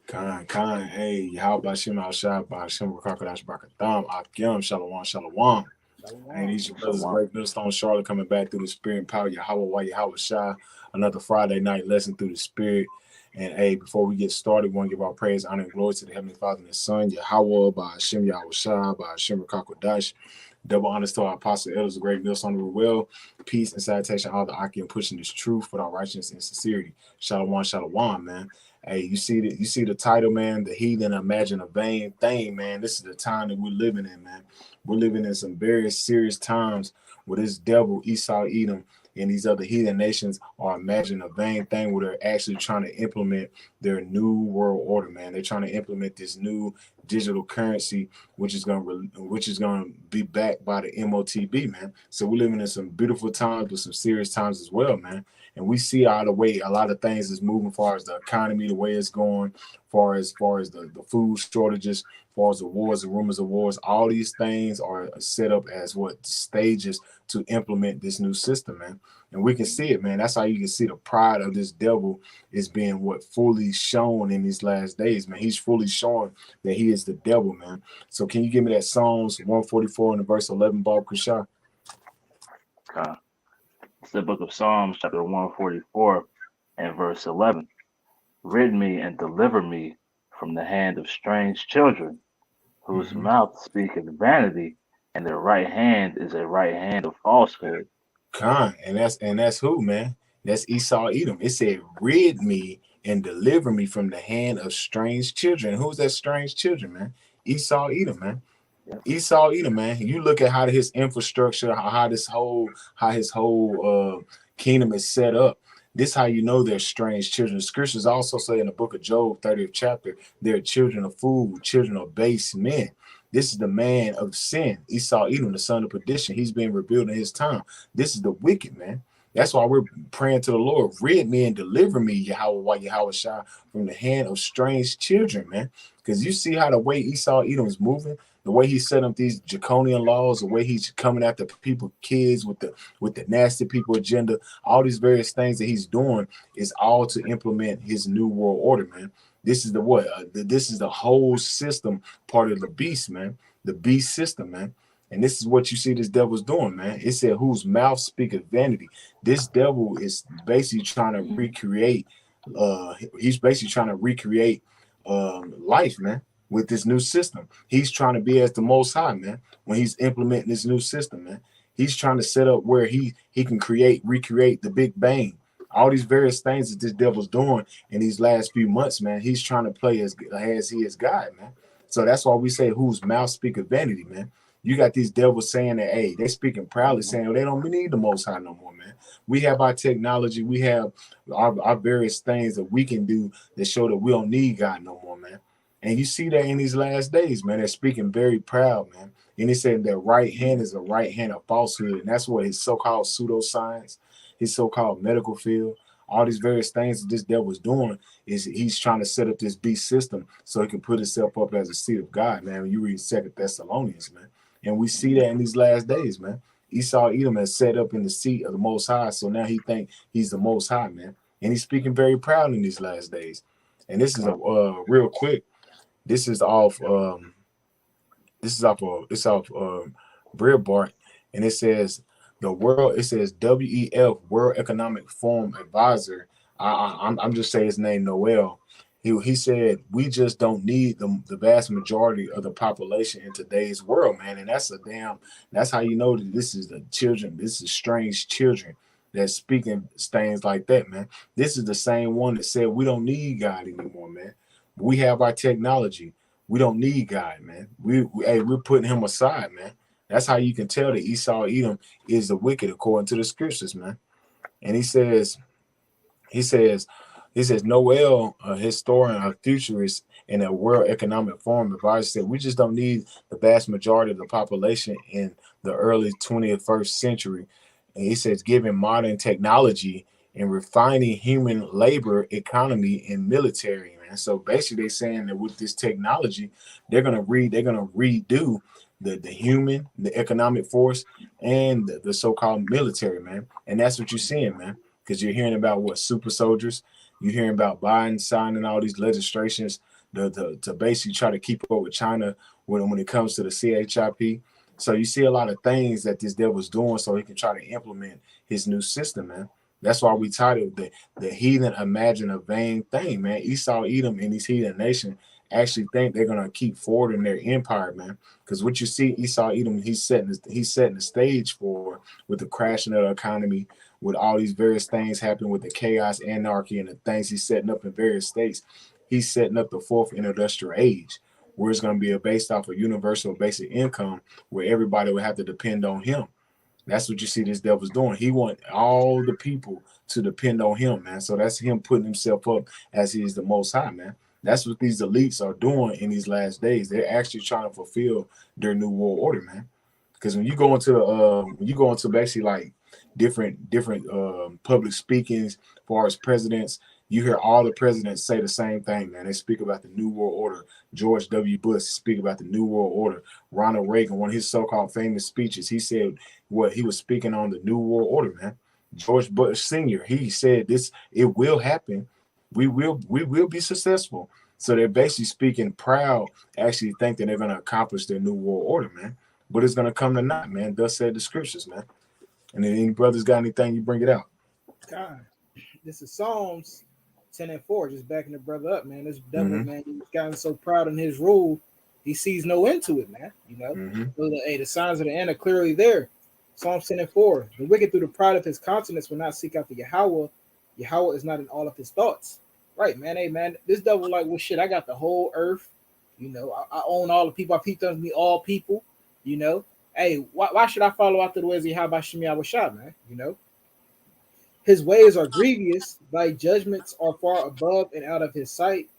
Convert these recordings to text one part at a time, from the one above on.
Khan, hey, how about Shim Al Shah, by Shem Crocodiles Brakatham, Akim, Shalom, Shalom. Hey, Shalom. these your brothers, Shalom. Great Millstone Charlotte, coming back through the spirit and power, Yahweh, Yahweh Shah, another Friday night lesson through the spirit. And hey, before we get started, we want to give our praise, honor, and glory to the Heavenly Father and His Son, Yahweh, by Shem Yahweh Shah, by Shem Crocodiles. Double honors to our apostle elders, the great Millstone of the well, peace and salutation, all the Akim pushing this truth with our righteousness and sincerity. Shalom, Shalom, man. Hey, you see the title, man. The heathen imagine a vain thing, man. This is the time that we're living in, man. We're living in some very serious times where this devil, Esau, Edom, and these other heathen nations are imagining a vain thing where they're actually trying to implement their new world order, man. They're trying to implement this new digital currency, which is gonna be backed by the MOTB, man. So we're living in some beautiful times, but some serious times as well, man. And we see out of the way a lot of things is moving, as far as the economy, the way it's going, far as the food shortages, far as the wars and rumors of wars. All these things are set up as what stages to implement this new system, man. And we can see it, man. That's how you can see the pride of this devil is being what fully shown in these last days, man. He's fully showing that he is the devil, man. So can you give me that Psalms 144 and the verse 11, Bob Kushah? Okay. It's the book of Psalms, chapter 144, and verse 11. Rid me and deliver me from the hand of strange children, whose Mm-hmm. mouth speaketh vanity, and their right hand is a right hand of falsehood. Khan, and that's who, man. That's Esau Edom. It said, rid me and deliver me from the hand of strange children. Who's that strange children, man? Esau Edom, man. Yep. Esau Edom, man. You look at how his infrastructure, how his whole kingdom is set up. This how you know they're strange children. The scriptures also say in the book of Job, 30th chapter, they're children of food, children of base men. This is the man of sin, Esau Edom, the son of perdition. He's being revealed in his time. This is the wicked, man. That's why we're praying to the Lord, rid me and deliver me, Yahweh, Yahweh Shah, from the hand of strange children, man. Because you see how the way Esau Edom is moving, the way he's setting up these draconian laws, the way he's coming after people, kids with the nasty people agenda, all these various things that he's doing is all to implement his new world order, man. This is the what? This is the whole system, part of the beast, man. The beast system, man. And this is what you see this devil's doing, man. It said, whose mouth speaketh vanity. This devil is basically trying to recreate, he's basically trying to recreate life, man, with this new system. He's trying to be as the most high, man, when he's implementing this new system, man. He's trying to set up where he can recreate the Big Bang. All these various things that this devil's doing in these last few months, man. He's trying to play as he is God, man. So that's why we say whose mouth speaketh vanity, man. You got these devils saying that, hey, they're speaking proudly, saying, well, they don't need the most high no more, man. We have our technology, we have our various things that we can do that show that we don't need God no more, man. And you see that in these last days, man. They're speaking very proud, man. And he said their right hand is a right hand of falsehood. And that's what his so-called pseudoscience, his so-called medical field, all these various things that this devil's doing is he's trying to set up this beast system so he can put himself up as a seed of God, man. When you read Second Thessalonians, man. And we see that in these last days, man. Esau Edom has set up in the seat of the Most High, so now he think he's the Most High, man. And he's speaking very proud in these last days. And this is a real quick. This is off. This is off. It's off. Breitbart, and it says the world. It says WEF World Economic Forum advisor. I'm just saying his name, Noel. He said we just don't need the vast majority of the population in today's world, man. And that's a damn. That's how you know that this is the children. This is strange children that's speaking things like that, man. This is the same one that said we don't need God anymore, man. We have our technology. We don't need God, man. Hey, we're putting him aside, man. That's how you can tell that Esau Edom is the wicked according to the scriptures, man. And he says, he says, Noel, a historian, a futurist, in a World Economic Forum advisor said, we just don't need the vast majority of the population in the early 21st century. And he says, given modern technology and refining human labor, economy, and military, man. So basically, they're saying that with this technology, they're gonna redo the human, the economic force, and the so-called military, man. And that's what you're seeing, man, because you're hearing about what super soldiers. You hearing about Biden signing all these legislations to basically try to keep up with China when it comes to the CHIP. So you see a lot of things that this devil's doing so he can try to implement his new system, man. That's why we titled the heathen imagine a vain thing, man. Esau, Edom, and these heathen nations actually think they're gonna keep forward in their empire, man. Because what you see, Esau, Edom, he's setting the stage for with the crashing of the economy, with all these various things happening with the chaos, anarchy, and the things he's setting up in various states. He's setting up the fourth industrial age, where it's going to be based off a universal basic income, where everybody will have to depend on him. That's what you see this devil's doing. He want all the people to depend on him, man. So that's him putting himself up as he is the most high, man. That's what these elites are doing in these last days. They're actually trying to fulfill their new world order, man. Because when you go into basically like different public speakings as far as presidents, you hear all the presidents say the same thing, man. They speak about the new world order. George W. Bush speak about the new world order. Ronald Reagan, one of his so-called famous speeches, he said what he was speaking on the new world order, man. George Bush Sr., he said this, it will happen. We will be successful. So they're basically speaking proud, actually think that they're gonna accomplish their new world order, man. But it's gonna come to naught, man. Thus said the scriptures, man. And then any brothers got anything, you bring it out. God, this is Psalms 10:4, just backing the brother up, man. This devil, Mm-hmm. man, he's gotten so proud in his rule, he sees no end to it, man. Mm-hmm. So the signs of the end are clearly there. Psalms 10:4, the wicked through the pride of his countenance will not seek after Yahweh. Yahweh is not in all of his thoughts. Right, man. Hey, man, this devil like, well, shit, I got the whole earth. I own all the people. I peeped under me, all people. Hey, why should I follow after the ways of Yahweh Shemi Awashah, man? His ways are grievous, thy judgments are far above and out of his sight.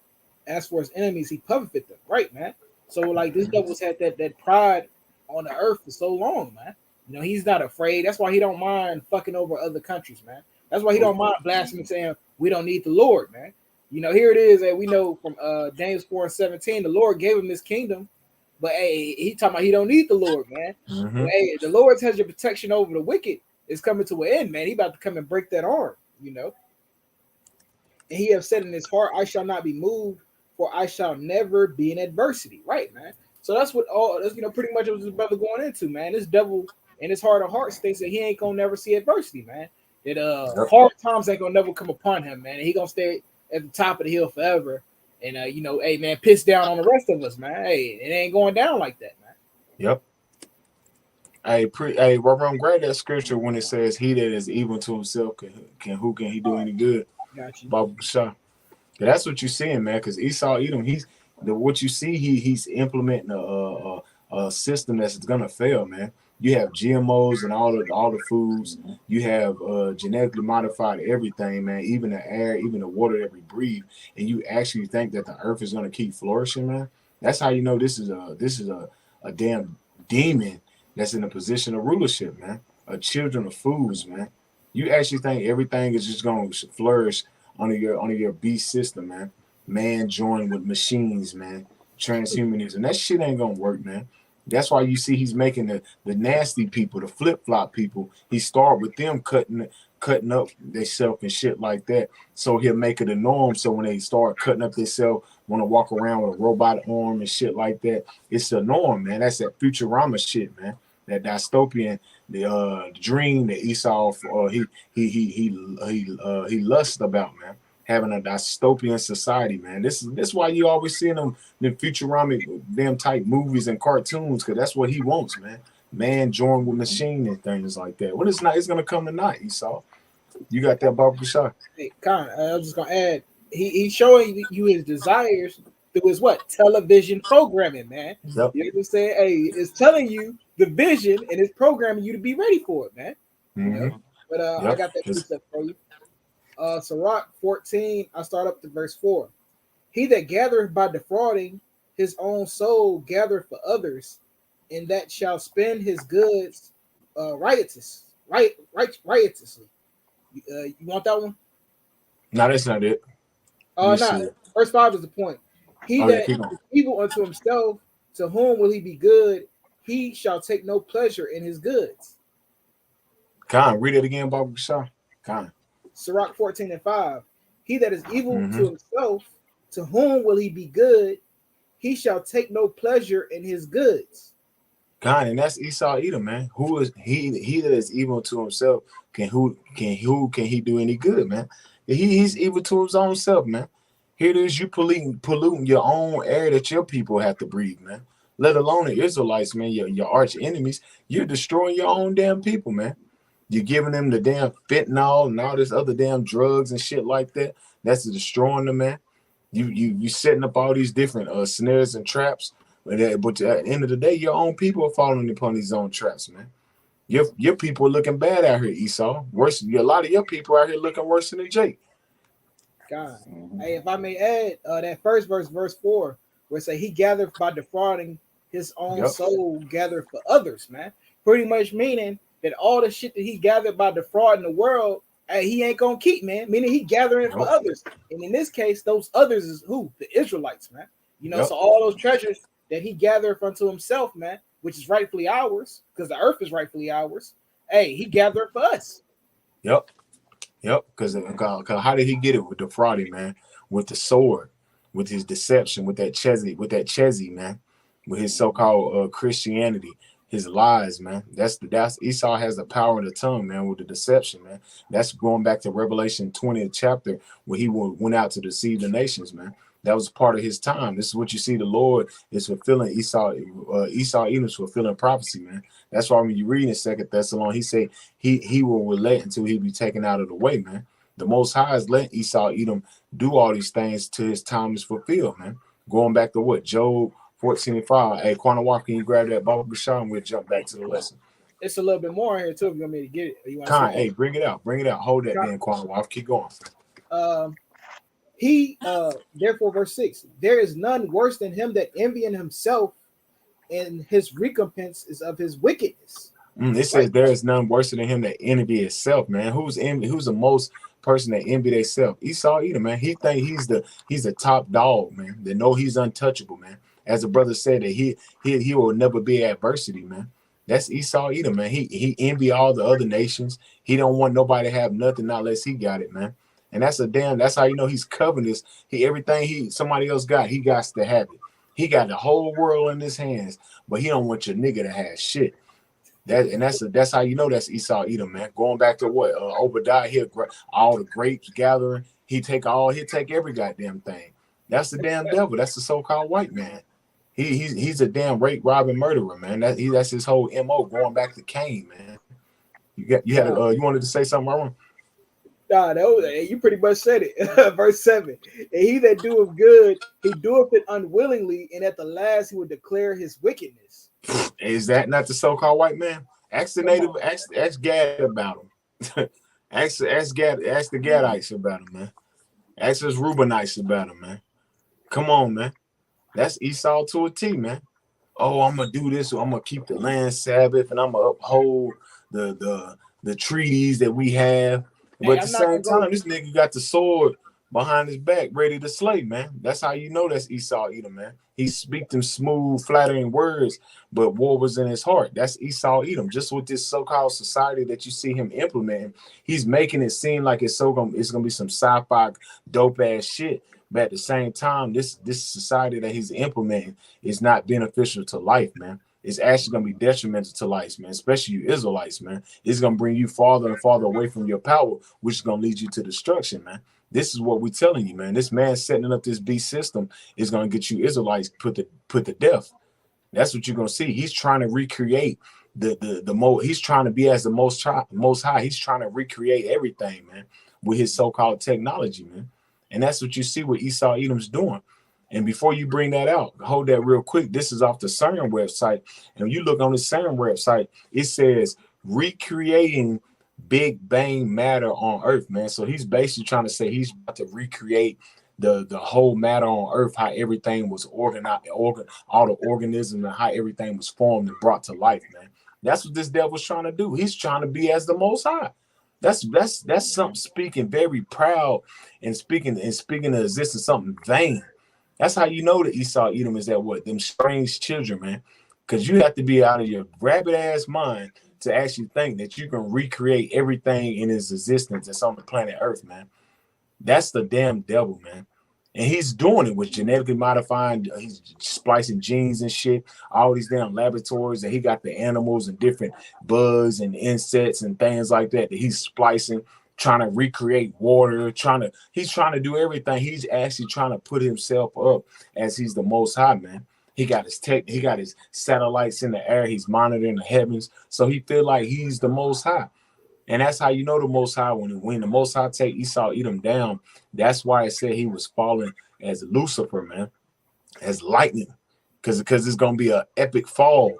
As for his enemies, he puffeth them. Right, man. So like this devil's had that pride on the earth for so long, man. He's not afraid. That's why he don't mind fucking over other countries, man. That's why he don't mind blaspheming, saying we don't need the Lord, man. Here it is that we know from James 4:17, the Lord gave him this kingdom, but hey, he talking about he don't need the Lord, man. Mm-hmm. But, hey, the Lord's has your protection over the wicked. Is coming to an end, man. He about to come and break that arm, And he have said in his heart, I shall not be moved, for I shall never be in adversity. Right, man. So that's pretty much what this brother going into, man. This devil in his heart of hearts thinks that he ain't gonna never see adversity, man. That hard times ain't gonna never come upon him, man. And he gonna stay at the top of the hill forever. And hey, man, piss down on the rest of us, man. Hey, it ain't going down like that, man. Yep. Hey, Ron, grab that scripture when it says, "He that is evil to himself can he do any good?" Got you. Bible Shah. That's what you're seeing, man. Because Esau Edom, what you see, he's implementing a system that's gonna fail, man. You have GMOs and all the foods. You have genetically modified everything, man. Even the air, even the water that we breathe. And you actually think that the earth is gonna keep flourishing, man. That's how you know this is a damn demon that's in a position of rulership, man. A children of fools, man. You actually think everything is just gonna flourish under your beast system, man. Man joined with machines, man. Transhumanism. That shit ain't gonna work, man. That's why you see he's making the nasty people, the flip flop people. He start with them cutting up themselves and shit like that. So he'll make it a norm. So when they start cutting up themselves, want to walk around with a robot arm and shit like that, it's the norm, man. That's that Futurama shit, man. That dystopian, the dream that Esau he lusts about, man. Having a dystopian society, man. This why you always see them Futuramic them type movies and cartoons, because that's what he wants, man. Man joined with machine and things like that. When it's not, it's gonna come tonight, Esau. You got that, Barbara Shaw. Hey, Con, I was just gonna add, he's showing you his desires through his what? Television programming, man. Yep. You know what I'm saying? Hey, it's telling you the vision and it's programming you to be ready for it, man. Mm-hmm. But I got that precept for you. Sirach 14, I start up to verse 4. He that gathereth by defrauding his own soul gathereth for others, and that shall spend his goods riotously. You want that one? No, that's not it. No. Verse 5 is the point. He that is evil unto himself, to whom will he be good? He shall take no pleasure in his goods. Read it again, Barbara Shaw. Sirach 14:5. He that is evil Mm-hmm. to himself, to whom will he be good? He shall take no pleasure in his goods. God, and that's Esau Edom, man. Who is he? He that is evil to himself, who can he do any good, man? He's evil to his own self, man. Here it is, you polluting your own air that your people have to breathe, man. Let alone the Israelites, man, your arch enemies. You're destroying your own damn people, man. You're giving them the damn fentanyl and all this other damn drugs and shit like that. That's destroying them, man. You setting up all these different snares and traps, but at the end of the day, your own people are falling upon these own traps, man. Your people are looking bad out here, Esau. Worse, a lot of your people out here looking worse than Jake. God. Mhm. Hey, if I may add, that first verse, verse 4, where it say he gathered by defrauding his own Yep. soul, gathered for others, man. Pretty much meaning that all the shit that he gathered by defrauding the world, hey, he ain't gonna keep, man. Meaning he gathering it for Yep. others. And in this case, those others is who? The Israelites, man. You know, Yep. so all those treasures that he gathered unto himself, man, which is rightfully ours, because the earth is rightfully ours. Hey, he gathered for us. Yep. Yep. Because how did he get it? With the frauding, man? With the sword, with his deception, with that Chezi, man, with his so-called Christianity, his lies, man. That's Esau has the power of the tongue, man, with the deception, man. That's going back to Revelation 20th chapter where he went out to deceive the nations, man. That was part of his time. This is what you see. The Lord is fulfilling Esau Edom's fulfilling prophecy, man. That's why when you read in Second Thessalonians, he said he will relent until he be taken out of the way, man. The Most High is letting Esau Edom do all these things till his time is fulfilled, man. Going back to what? Job 14:5. Hey, Quanah Walk, can you grab that Baba Bashar and we'll jump back to the lesson. It's a little bit more in here too. If you want me to get it, or you want to Con, see hey, bring it out. Bring it out. Hold that it? then, Quanah Walk. Keep going. He therefore verse 6, there is none worse than him that envying himself, and his recompense is of his wickedness. It says Right? there is none worse than him that envy itself, man. Who's the most person that envy themselves? Esau Edom, man. He think he's the top dog, man. They know he's untouchable, man. As the brother said that he will never be adversity, man. That's Esau Edom, man. He envy all the other nations. He don't want nobody to have nothing not unless he got it, man. And that's how you know he's covetous. Everything somebody else got, he got to have it. He got the whole world in his hands, but he don't want your nigga to have shit. That's how you know that's Esau Edom, man. Going back to what Obadiah here, all the grapes gathering. He'll take every goddamn thing. That's the damn devil. That's the so-called white man. He's a damn rape, robbing, murderer, man. That's his whole MO. Going back to Cain, man. You wanted to say something wrong? Nah, you pretty much said it. Verse 7. And he that doeth good, he doeth it unwillingly, and at the last he will declare his wickedness. Is that not the so-called white man? Ask the native, ask Gad about him. ask the Gadites about him, man. Ask us Reubenites about him, man. Come on, man. That's Esau to a T, man. Oh, I'm gonna do this, or I'm gonna keep the land Sabbath, and I'm gonna uphold the treaties that we have. But at the same time, this nigga got the sword behind his back, ready to slay, man. That's how you know that's Esau Edom, man. He speak them smooth, flattering words, but war was in his heart. That's Esau Edom. Just with this so-called society that you see him implementing, he's making it seem like it's gonna be some sci-fi dope ass shit. But at the same time, this society that he's implementing is not beneficial to life, man. It's actually going to be detrimental to life, man, especially you Israelites, man. It's going to bring you farther and farther away from your power, which is going to lead you to destruction, man. This is what we're telling you, man. This man setting up this beast system is going to get you Israelites put to death. That's what you're going to see. He's trying to recreate he's trying to be as the most high. He's trying to recreate everything, man, with his so-called technology, man. And that's what you see what Esau Edom's doing. And before you bring that out, hold that real quick. This is off the CERN website. And when you look on the CERN website, it says recreating Big Bang matter on Earth, man. So he's basically trying to say he's about to recreate the whole matter on Earth, how everything was organized, all the organisms and how everything was formed and brought to life, man. That's what this devil's trying to do. He's trying to be as the Most High. That's something speaking very proud and speaking to existence, something vain. That's how you know that Esau Edom is that what? Them strange children, man. Because you have to be out of your rabbit ass mind to actually think that you can recreate everything in its existence that's on the planet Earth, man. That's the damn devil, man. And he's doing it with genetically modifying, he's splicing genes and shit, all these damn laboratories, and he got the animals and different bugs and insects and things like that he's splicing, trying to recreate water, he's trying to do everything. He's actually trying to put himself up as he's the most high, man. He got his satellites in the air, he's monitoring the heavens, so he feel like he's the most high. And that's how you know the Most High, when the Most High take Esau, eat him down. That's why it said he was falling as Lucifer, man, as lightning, because it's gonna be an epic fall,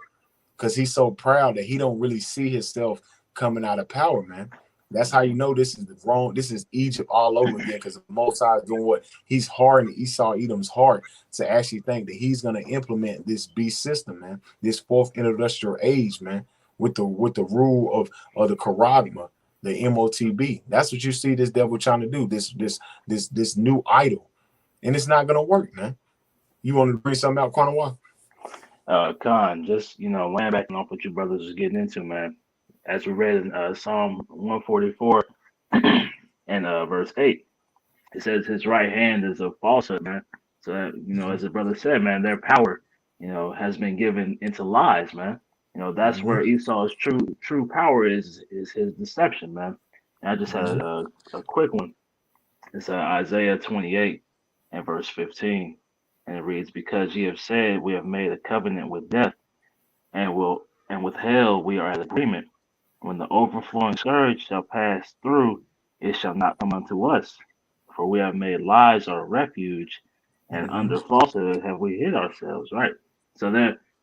because he's so proud that he don't really see himself coming out of power, man. That's how you know this is the wrong. This is Egypt all over again, because the Most High is doing what he's hardening Esau, Edom's heart to actually think that he's gonna implement this beast system, man. This fourth industrial age, man, with the rule of the Karagma, the MOTB. That's what you see this devil trying to do. This new idol, and it's not gonna work, man. You want to bring something out, Quanawa? Khan, just laying back off what you brothers was getting into, man. As we read in Psalm 144 and verse 8, it says his right hand is a falsehood, man. So that, as the brother said, man, their power, has been given into lies, man. That's where Esau's true power is his deception, man. And I just had a quick one. It's Isaiah 28 and verse 15, and it reads, "Because ye have said, we have made a covenant with death, and with hell we are at agreement. When the overflowing scourge shall pass through, it shall not come unto us. For we have made lies our refuge, and under falsehood have we hid ourselves." Right. So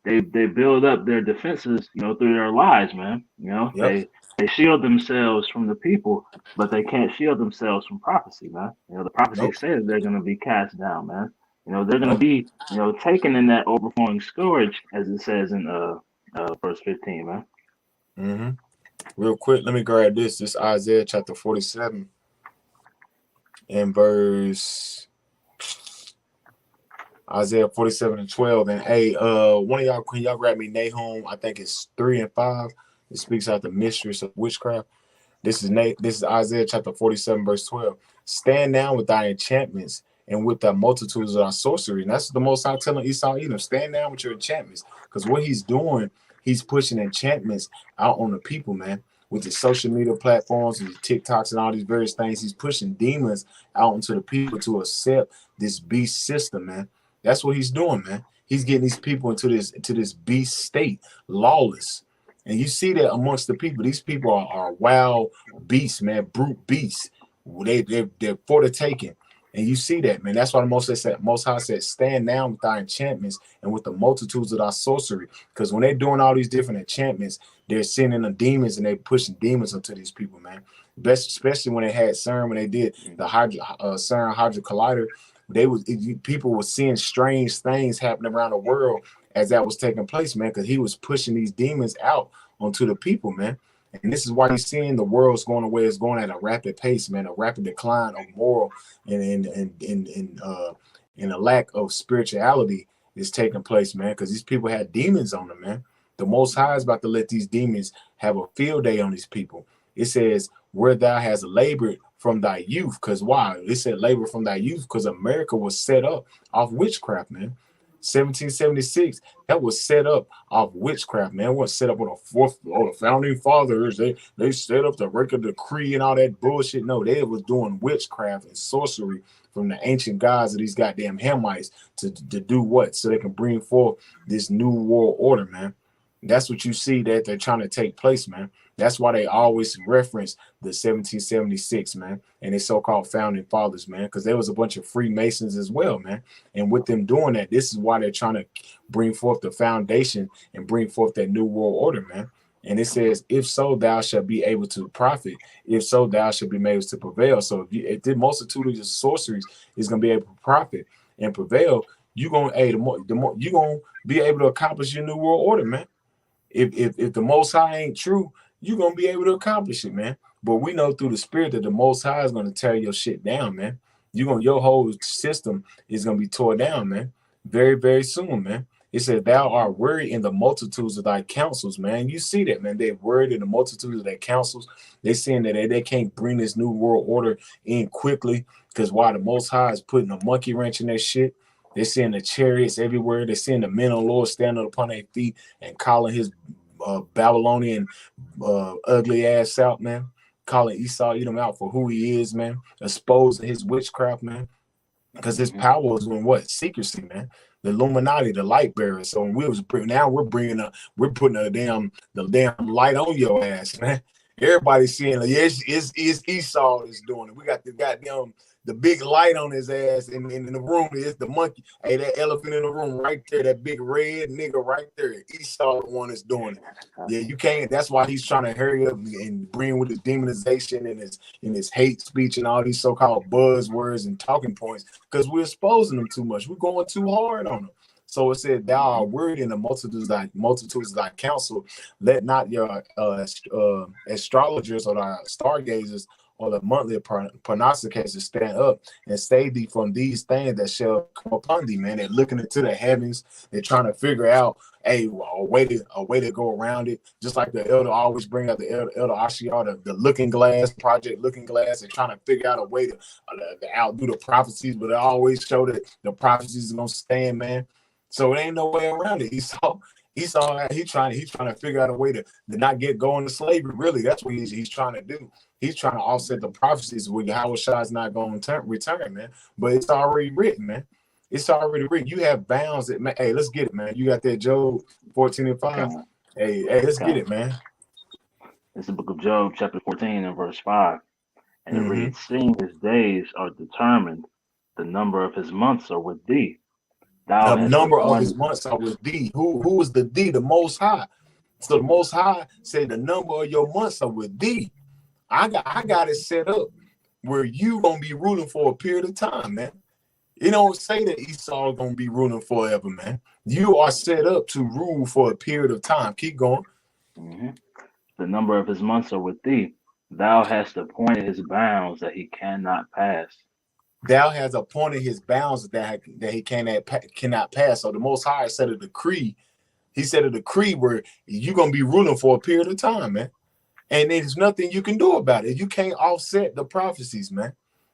they build up their defenses, through their lies, man. Yep. They shield themselves from the people, but they can't shield themselves from prophecy, man. The prophecy Nope. says they're going to be cast down, man. They're going to Nope. be, taken in that overflowing scourge, as it says in verse 15, man. Mm-hmm. Real quick, let me grab this. This Isaiah chapter 47 and verse Isaiah 47 and 12. And hey, one of y'all, can y'all grab me Nahum? I think it's 3 and 5. It speaks out the mistress of witchcraft. This is Isaiah chapter 47, verse 12. Stand down with thy enchantments and with the multitudes of thy sorcery. And that's the Most High telling Esau Edom. Stand down with your enchantments. Because what he's doing, he's pushing enchantments out on the people, man. With the social media platforms and the TikToks and all these various things, he's pushing demons out into the people to accept this beast system, man. That's what he's doing, man. He's getting these people into this beast state, lawless. And you see that amongst the people. These people are wild beasts, man, brute beasts. They're for the taking. And you see that, man. That's why the Most High said, stand down with thy enchantments and with the multitudes of thy sorcery. Because when they're doing all these different enchantments, they're sending the demons and they're pushing demons into these people, man. Especially when they had CERN, when they did the CERN Hydro Collider, people were seeing strange things happening around the world as that was taking place, man, because he was pushing these demons out onto the people, man. And this is why you're seeing the world's going away. It's going at a rapid pace, man, a rapid decline of moral and a lack of spirituality is taking place, man, because these people had demons on them, man. The Most High is about to let these demons have a field day on these people. It says, where thou hast labored from thy youth, because why? It said labor from thy youth, because America was set up off witchcraft, man. 1776, that was set up off witchcraft, man. It was set up on the founding fathers. They set up the record decree and all that bullshit. No, they was doing witchcraft and sorcery from the ancient gods of these goddamn Hamites to do what? So they can bring forth this new world order, man. That's what you see that they're trying to take place, man. That's why they always reference the 1776, man, and their so-called founding fathers, man, because there was a bunch of Freemasons as well, man. And with them doing that, this is why they're trying to bring forth the foundation and bring forth that new world order, man. And it says, if so, thou shalt be able to profit. If so, thou shalt be able to prevail. So if the multitude of your sorceries is going to be able to profit and prevail, you're going to, the more you're going to be able to accomplish your new world order, man. If the Most High ain't true, you're gonna be able to accomplish it, man. But we know through the Spirit that the Most High is gonna tear your shit down, man. Your whole system is gonna be tore down, man. Very, very soon, man. It said, "Thou art worried in the multitudes of thy counsels," man. You see that, man. They're worried in the multitudes of their counsels. They're saying that they can't bring this new world order in quickly Because while the Most High is putting a monkey wrench in their shit, they're seeing the chariots everywhere. They're seeing the men of the Lord standing upon their feet and calling his Babylonian ugly ass out, man. Calling Esau Edom out for who he is, man. Exposing his witchcraft, man. Because his power is in what? Secrecy, man. The Illuminati, the light bearers. So we're putting the damn light on your ass, man. Everybody's seeing it. It's Esau is doing it. We got the goddamn the big light on his ass in the room is the monkey. Hey, that elephant in the room right there, that big red nigga right there. Esau the one that's doing it. Yeah, you can't. That's why he's trying to hurry up and bring with his demonization and his hate speech and all these so-called buzzwords and talking points, because we're exposing them too much. We're going too hard on them. So it said, "Thou art word in the multitudes of thy counsel. Let not your astrologers or the stargazers or the monthly prognosticators stand up and save thee from these things that shall come upon thee." Man, they're looking into the heavens. They're trying to figure out a way to go around it. Just like the elder always bring up the elder Ashiar, the looking glass project, looking glass, and trying to figure out a way to outdo the prophecies, but they always show that the prophecies are gonna stand, man. So it ain't no way around it. Esau, he's trying to figure out a way to not get going to slavery. Really, that's what he's trying to do. He's trying to offset the prophecies with Yahweh Shah's not going to return, man. But it's already written, man. It's already written. You have bounds that, man. Hey, let's get it, man. You got that Job 14:5. Hey, let's get it, man. It's the book of Job, chapter 14 and verse 5. And it reads, "Seeing his days are determined, the number of his months are with thee. The number of his months are with thee." Who is the thee? The Most High. So the Most High said the number of your months are with thee. I got it set up where you gonna be ruling for a period of time, man. It don't say that Esau gonna be ruling forever, man. You are set up to rule for a period of time. Keep going. The number of his months are with thee. Thou hast appointed his bounds that he cannot pass. Thou has appointed his bounds that he cannot pass. So the Most High said a decree. He said a decree where you're gonna be ruling for a period of time, man. And there's nothing you can do about it. You can't offset the prophecies, man.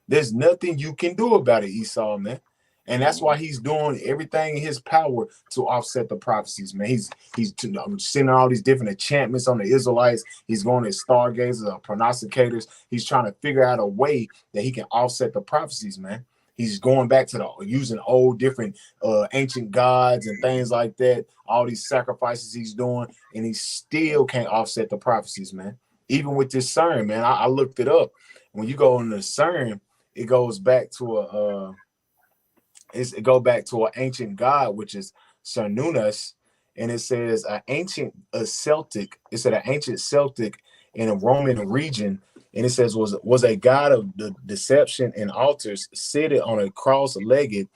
There's nothing you can do about it, Esau, man. And that's why he's doing everything in his power to offset the prophecies, man. He's sending all these different enchantments on the Israelites. He's going to stargazers, prognosticators. He's trying to figure out a way that he can offset the prophecies, man. He's going back to using old different ancient gods and things like that. All these sacrifices he's doing, and he still can't offset the prophecies, man. Even with this CERN, man, I looked it up. When you go on the CERN, it goes back to an ancient god, which is Cernunnos, and it says an ancient Celtic. It said an ancient Celtic in a Roman region. And it says was a god of the deception and altars, seated on a cross-legged,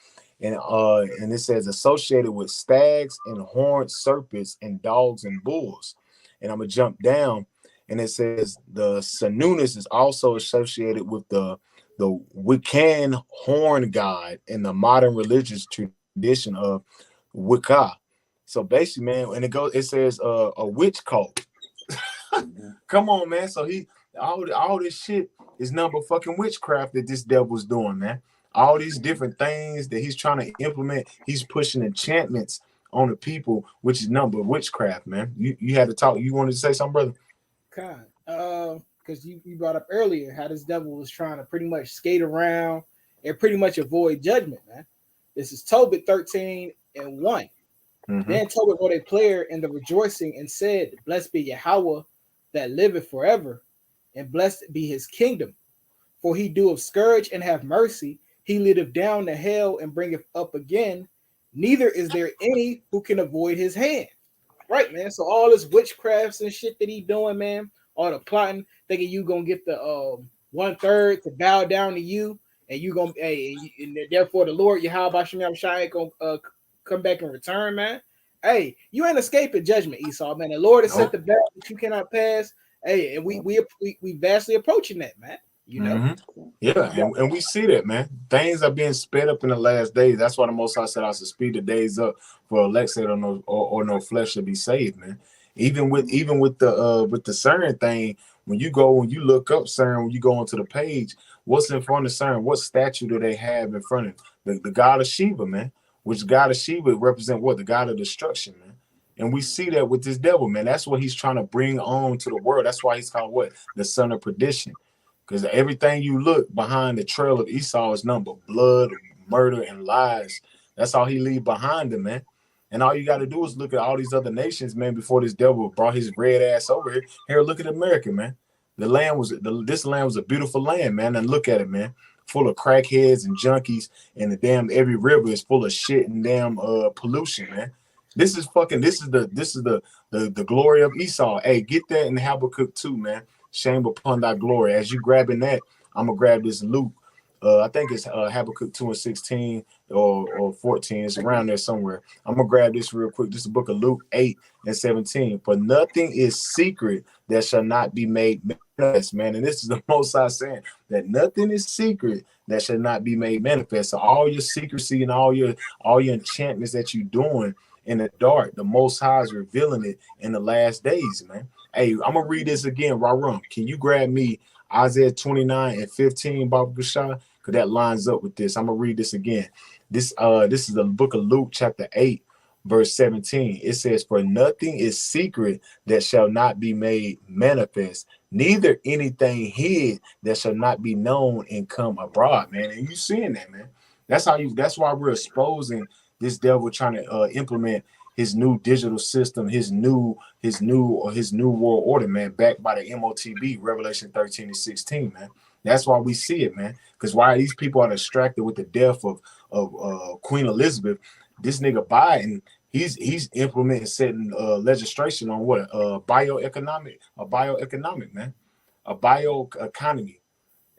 and it says associated with stags and horned serpents and dogs and bulls. And I'm gonna jump down, and it says the Cernunnos is also associated with the Wiccan horn god in the modern religious tradition of Wicca. So basically, man, and it says a witch cult. Come on, man. So all this shit is number fucking witchcraft that this devil's doing, man. All these different things that he's trying to implement, he's pushing enchantments on the people, which is number witchcraft, man. You had to talk. You wanted to say something, brother? Because you brought up earlier how this devil was trying to pretty much skate around and pretty much avoid judgment, man. This is Tobit 13:1. Then Tobit wrote a player in the rejoicing and said, "Blessed be Yahweh that liveth forever, and blessed be his kingdom. For he doeth scourge and have mercy. He leadeth down to hell and bringeth up again. Neither is there any who can avoid his hand." Right, man. So all this witchcrafts and shit that he doing, man, all the plotting, thinking you gonna get the 1/3 to bow down to you, and you gonna and therefore the Lord Yahweh ain't gonna come back and return, man. Hey, you ain't escaping judgment, Esau, man. The Lord has set the bound that you cannot pass. Hey, and we vastly approaching that, man. You know, yeah, and we see that, man. Things are being sped up in the last days. That's why the Most High said I should speed the days up for elect or no flesh should be saved, man. Even with the CERN thing, When you look up CERN, when you go onto the page, what's in front of CERN? What statue do they have in front of the god of Shiva, man? Which god of Shiva represent what? The god of destruction, man. And we see that with this devil, man. That's what he's trying to bring on to the world. That's why he's called what? The son of perdition. Because everything you look behind the trail of Esau is nothing but blood, murder, and lies. That's all he leave behind him, man. And all you got to do is look at all these other nations, man, before this devil brought his red ass over here. Here, look at America, man. This land was a beautiful land, man. And look at it, man. Full of crackheads and junkies, and the damn every river is full of shit and damn pollution, man. This is the glory of Esau. Hey, get that in Habakkuk 2, man. Shame upon thy glory. As you grabbing that, I'm gonna grab this Luke. I think it's Habakkuk 2 and 16 or 14. It's around there somewhere. I'm gonna grab this real quick. This is the book of Luke 8 and 17. For nothing is secret that shall not be made manifest, man. And this is the Most High saying that nothing is secret that shall not be made manifest. So all your secrecy and all your enchantments that you're doing in the dark, the Most High is revealing it in the last days, man. Hey, I'm gonna read this again, Rarum. Can you grab me Isaiah 29 and 15, Baba Gashah? Because that lines up with this. I'm gonna read this again. This is the book of Luke, chapter 8, verse 17. It says, for nothing is secret that shall not be made manifest, neither anything hid that shall not be known and come abroad, man. And you seeing that, man. That's why we're exposing this devil trying to implement his new digital system, his new world order, man, backed by the MOTB, Revelation 13 and 16, man. That's why we see it, man. Because why these people are distracted with the death of Queen Elizabeth, this nigga Biden, he's implementing setting legislation on what? Bioeconomic, man. A bioeconomy.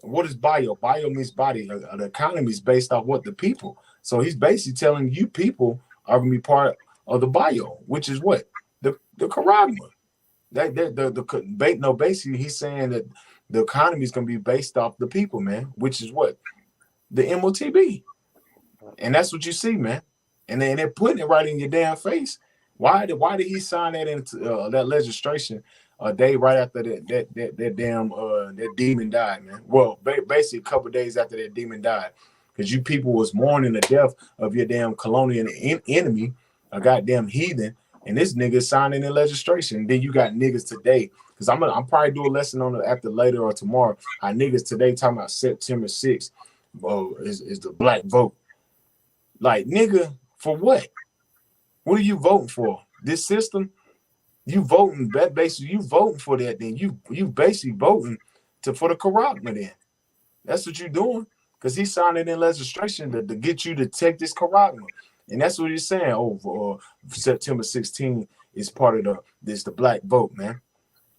What is bio? Bio means body. The economy is based off what? The people. So he's basically telling you people are gonna be part of the bio, which is what? The charagma. Basically he's saying that the economy is gonna be based off the people, man, which is what? The MOTB. And that's what you see, man. And they're putting it right in your damn face. Why did he sign that into that legislation a day right after that damn that demon died, man? Well, basically a couple of days after that demon died, because you people was mourning the death of your damn colonial enemy, a goddamn heathen, and this nigga signing in legislation. Then you got niggas today, because I'm probably do a lesson on it after later or tomorrow. How niggas today talking about September 6th is the black vote. Like, nigga, for what? What are you voting for? This system? You voting that basically you voting for that, then you basically voting for the charagma then. That's what you're doing. Because he's signing in legislation to get you to take this charagma. And that's what he's saying. For September 16 is part of the black vote, man.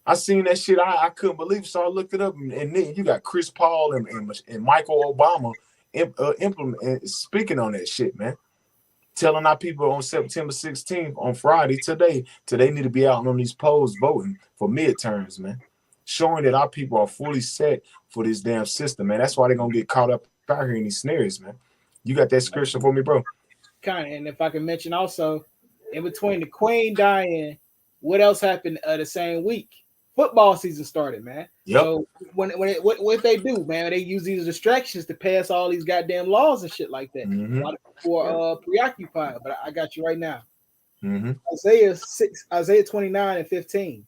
I seen that shit. I couldn't believe it, so I looked it up, and then you got Chris Paul and Michael Obama speaking on that shit, man. Telling our people on September 16th, on Friday, today they need to be out on these polls voting for midterms, man. Showing that our people are fully set for this damn system, man. That's why they're gonna get caught up out here in these snares, man. You got that scripture for me, bro? Kind of, and if I can mention also, in between the Queen dying, what else happened the same week? Football season started, man. Yep. So what they do, man? They use these distractions to pass all these goddamn laws and shit like that. Mm-hmm. A lot of people are preoccupied, but I got you right now. Mm-hmm. Isaiah 29 and 15.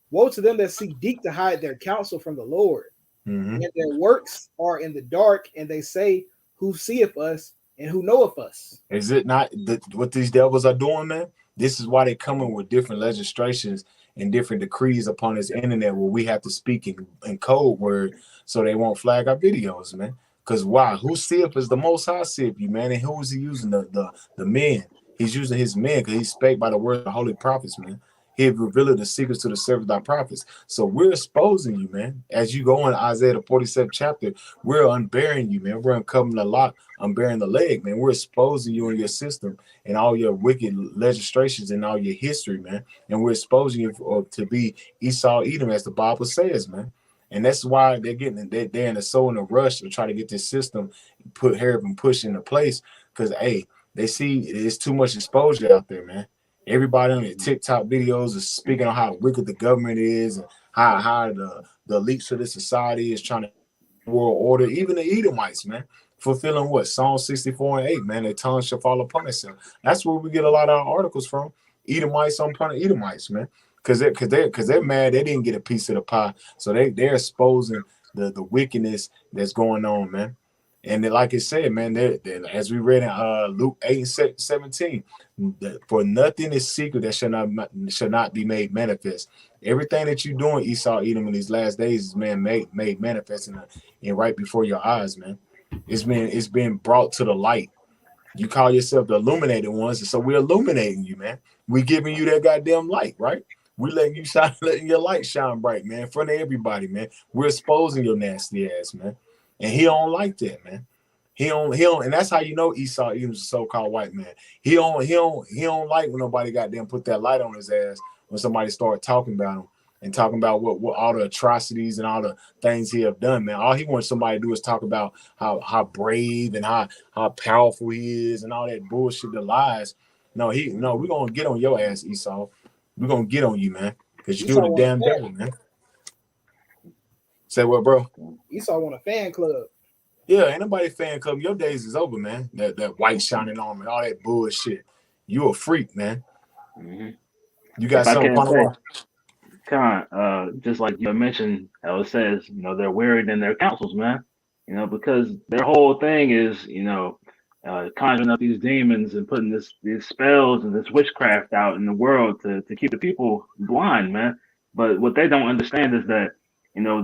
Woe to them that seek deep to hide their counsel from the Lord, Mm-hmm. and their works are in the dark, and they say, who seeth us and who knoweth us? Is it not what these devils are doing, man? This is why they coming with different legislations and different decrees upon this internet where we have to speak in code word so they won't flag our videos, man. Because why? Who seeth is the Most High seeth you, man. And who is he using? The men. He's using his men because he spake by the word of the holy prophets, man. He have revealed the secrets to the servants of thy prophets. So we're exposing you, man. As you go in Isaiah the 47th chapter, we're unbearing you, man. We're uncovering the lock, unbearing the leg, man. We're exposing you in your system and all your wicked legislations and all your history, man. And we're exposing you to be Esau Edom, as the Bible says, man. And that's why they're in a rush to try to get this system pushed into place. Because they see there's too much exposure out there, man. Everybody on their TikTok videos is speaking on how wicked the government is and how the elites of this society is trying to world order, even the Edomites, man, fulfilling what Psalm 64 and 8, man, their tongue shall fall upon itself. That's where we get a lot of our articles from. Edomites on Edomites, man. Because they're mad they didn't get a piece of the pie. So they're exposing the wickedness that's going on, man. And like I said, man, as we read in Luke 8 and 17, for nothing is secret that shall not be made manifest. Everything that you're doing, Esau, Edom, in these last days is made manifest and right before your eyes, man. It's been brought to the light. You call yourself the illuminated ones, and so we're illuminating you, man. We giving you that goddamn light, right? We letting you shine, letting your light shine bright, man, in front of everybody, man. We're exposing your nasty ass, man. And he don't like that, man. He don't, and that's how you know Esau, Edom's a so-called white man. He don't like when nobody goddamn put that light on his ass when somebody start talking about him and talking about what all the atrocities and all the things he have done, man. All he wants somebody to do is talk about how brave and how powerful he is and all that bullshit, the lies. No, we're gonna get on your ass, Esau. We're gonna get on you, man, because you're the damn devil, man. Say what, bro? Esau want a fan club. Yeah, ain't nobody fan club. Your days is over, man. That white shining armor, all that bullshit. You a freak, man. Mm-hmm. You got something, just like you mentioned, how it says, they're wearied in their counsels, man. Because their whole thing is, conjuring up these demons and putting these spells and this witchcraft out in the world to keep the people blind, man. But what they don't understand is that,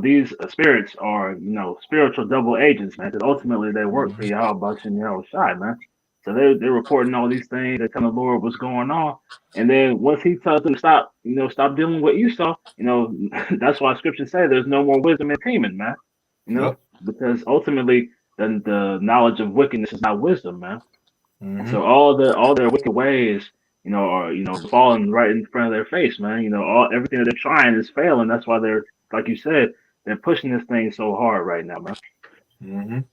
these spirits are, spiritual double agents, man. Because ultimately they work for Yahweh and Shai, man. So they're reporting all these things. They're telling the Lord what's going on. And then once he tells them to stop dealing with Esau, that's why scriptures say there's no more wisdom in Haman, man. Because ultimately the knowledge of wickedness is not wisdom, man. And so all their wicked ways, are falling right in front of their face, man. Everything that they're trying is failing. That's why they're, like you said, they're pushing this thing so hard right now, man.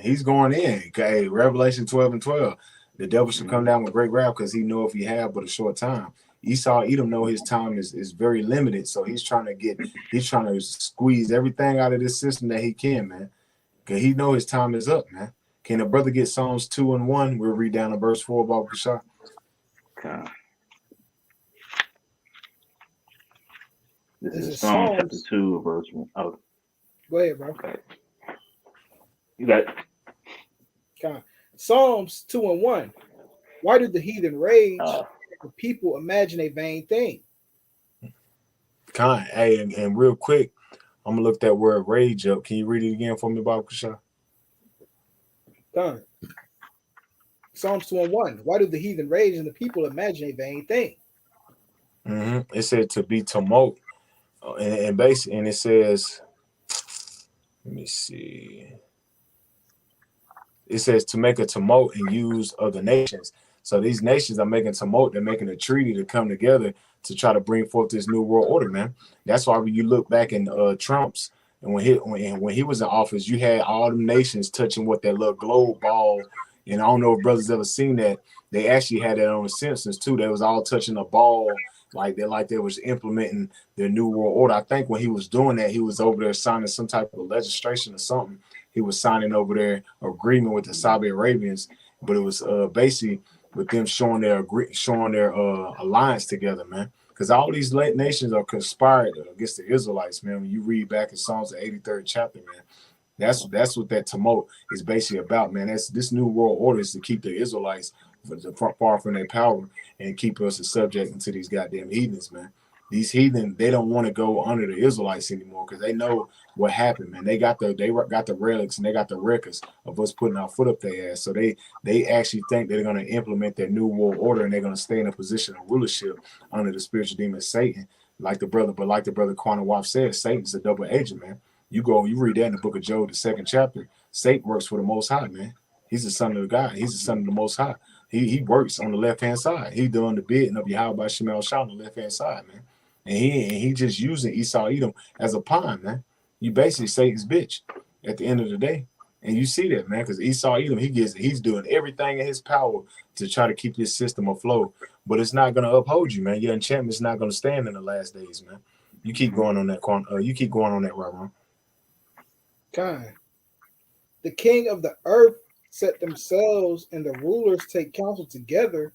He's going in. Okay, Revelation 12 and 12. The devil should come down with great wrath because he know if he have but a short time. Esau, Edom know his time is very limited, so he's trying to squeeze everything out of this system that he can, man. Because he know his time is up, man. Can a brother get Psalms 2 and 1? We'll read down to verse 4 about Kushah. Okay. This is Psalm chapter 2, verse 1. Oh. Go ahead, bro. Okay. You got it. Okay. Psalms 2 and 1. Why did the heathen rage? The people imagine a vain thing. Hey, and real quick, I'm gonna look that word rage up. Can you read it again for me, Bob Kushah? Done. Psalms 2 and 1. Why do the heathen rage and the people imagine a vain thing? It said to be tumult, and basically, and it says, let me see. It says to make a tumult and use of the nations. So these nations are making tumult. They're making a treaty to come together to try to bring forth this new world order, man. That's why when you look back in Trump's and when he was in office, you had all them nations touching what that little globe ball. And I don't know if brothers ever seen that. They actually had that on the Simpsons too. They was all touching a ball like they was implementing their new world order. I think when he was doing that, he was over there signing some type of legislation or something. He was signing over their agreement with the Saudi Arabians, but it was basically with them showing their alliance together, man. Because all these nations are conspired against the Israelites, man. When you read back in Psalms the 83rd chapter, man, that's what that tumult is basically about, man. That's this new world order is to keep the Israelites far from their power and keep us a subject to these goddamn heathens, man. These heathen, they don't want to go under the Israelites anymore because they know what happened, man. They got the relics and they got the records of us putting our foot up their ass. So they actually think they're going to implement their new world order and they're going to stay in a position of rulership under the spiritual demon Satan. Like the brother Quanah Wap said, Satan's a double agent, man. You read that in the book of Job, the 2nd chapter. Satan works for the Most High, man. He's the son of God. He's the son of the Most High. He works on the left-hand side. He doing the bidding of Yahweh Shemel Shah on the left-hand side, man. And he just using Esau Edom as a pawn, man. You basically Satan's bitch at the end of the day. And you see that, man, because Esau Edom, he's doing everything in his power to try to keep this system afloat. But it's not going to uphold you, man. Your enchantment's not going to stand in the last days, man. You keep going on that. You keep going on that, right? God. The king of the earth set themselves, and the rulers take counsel together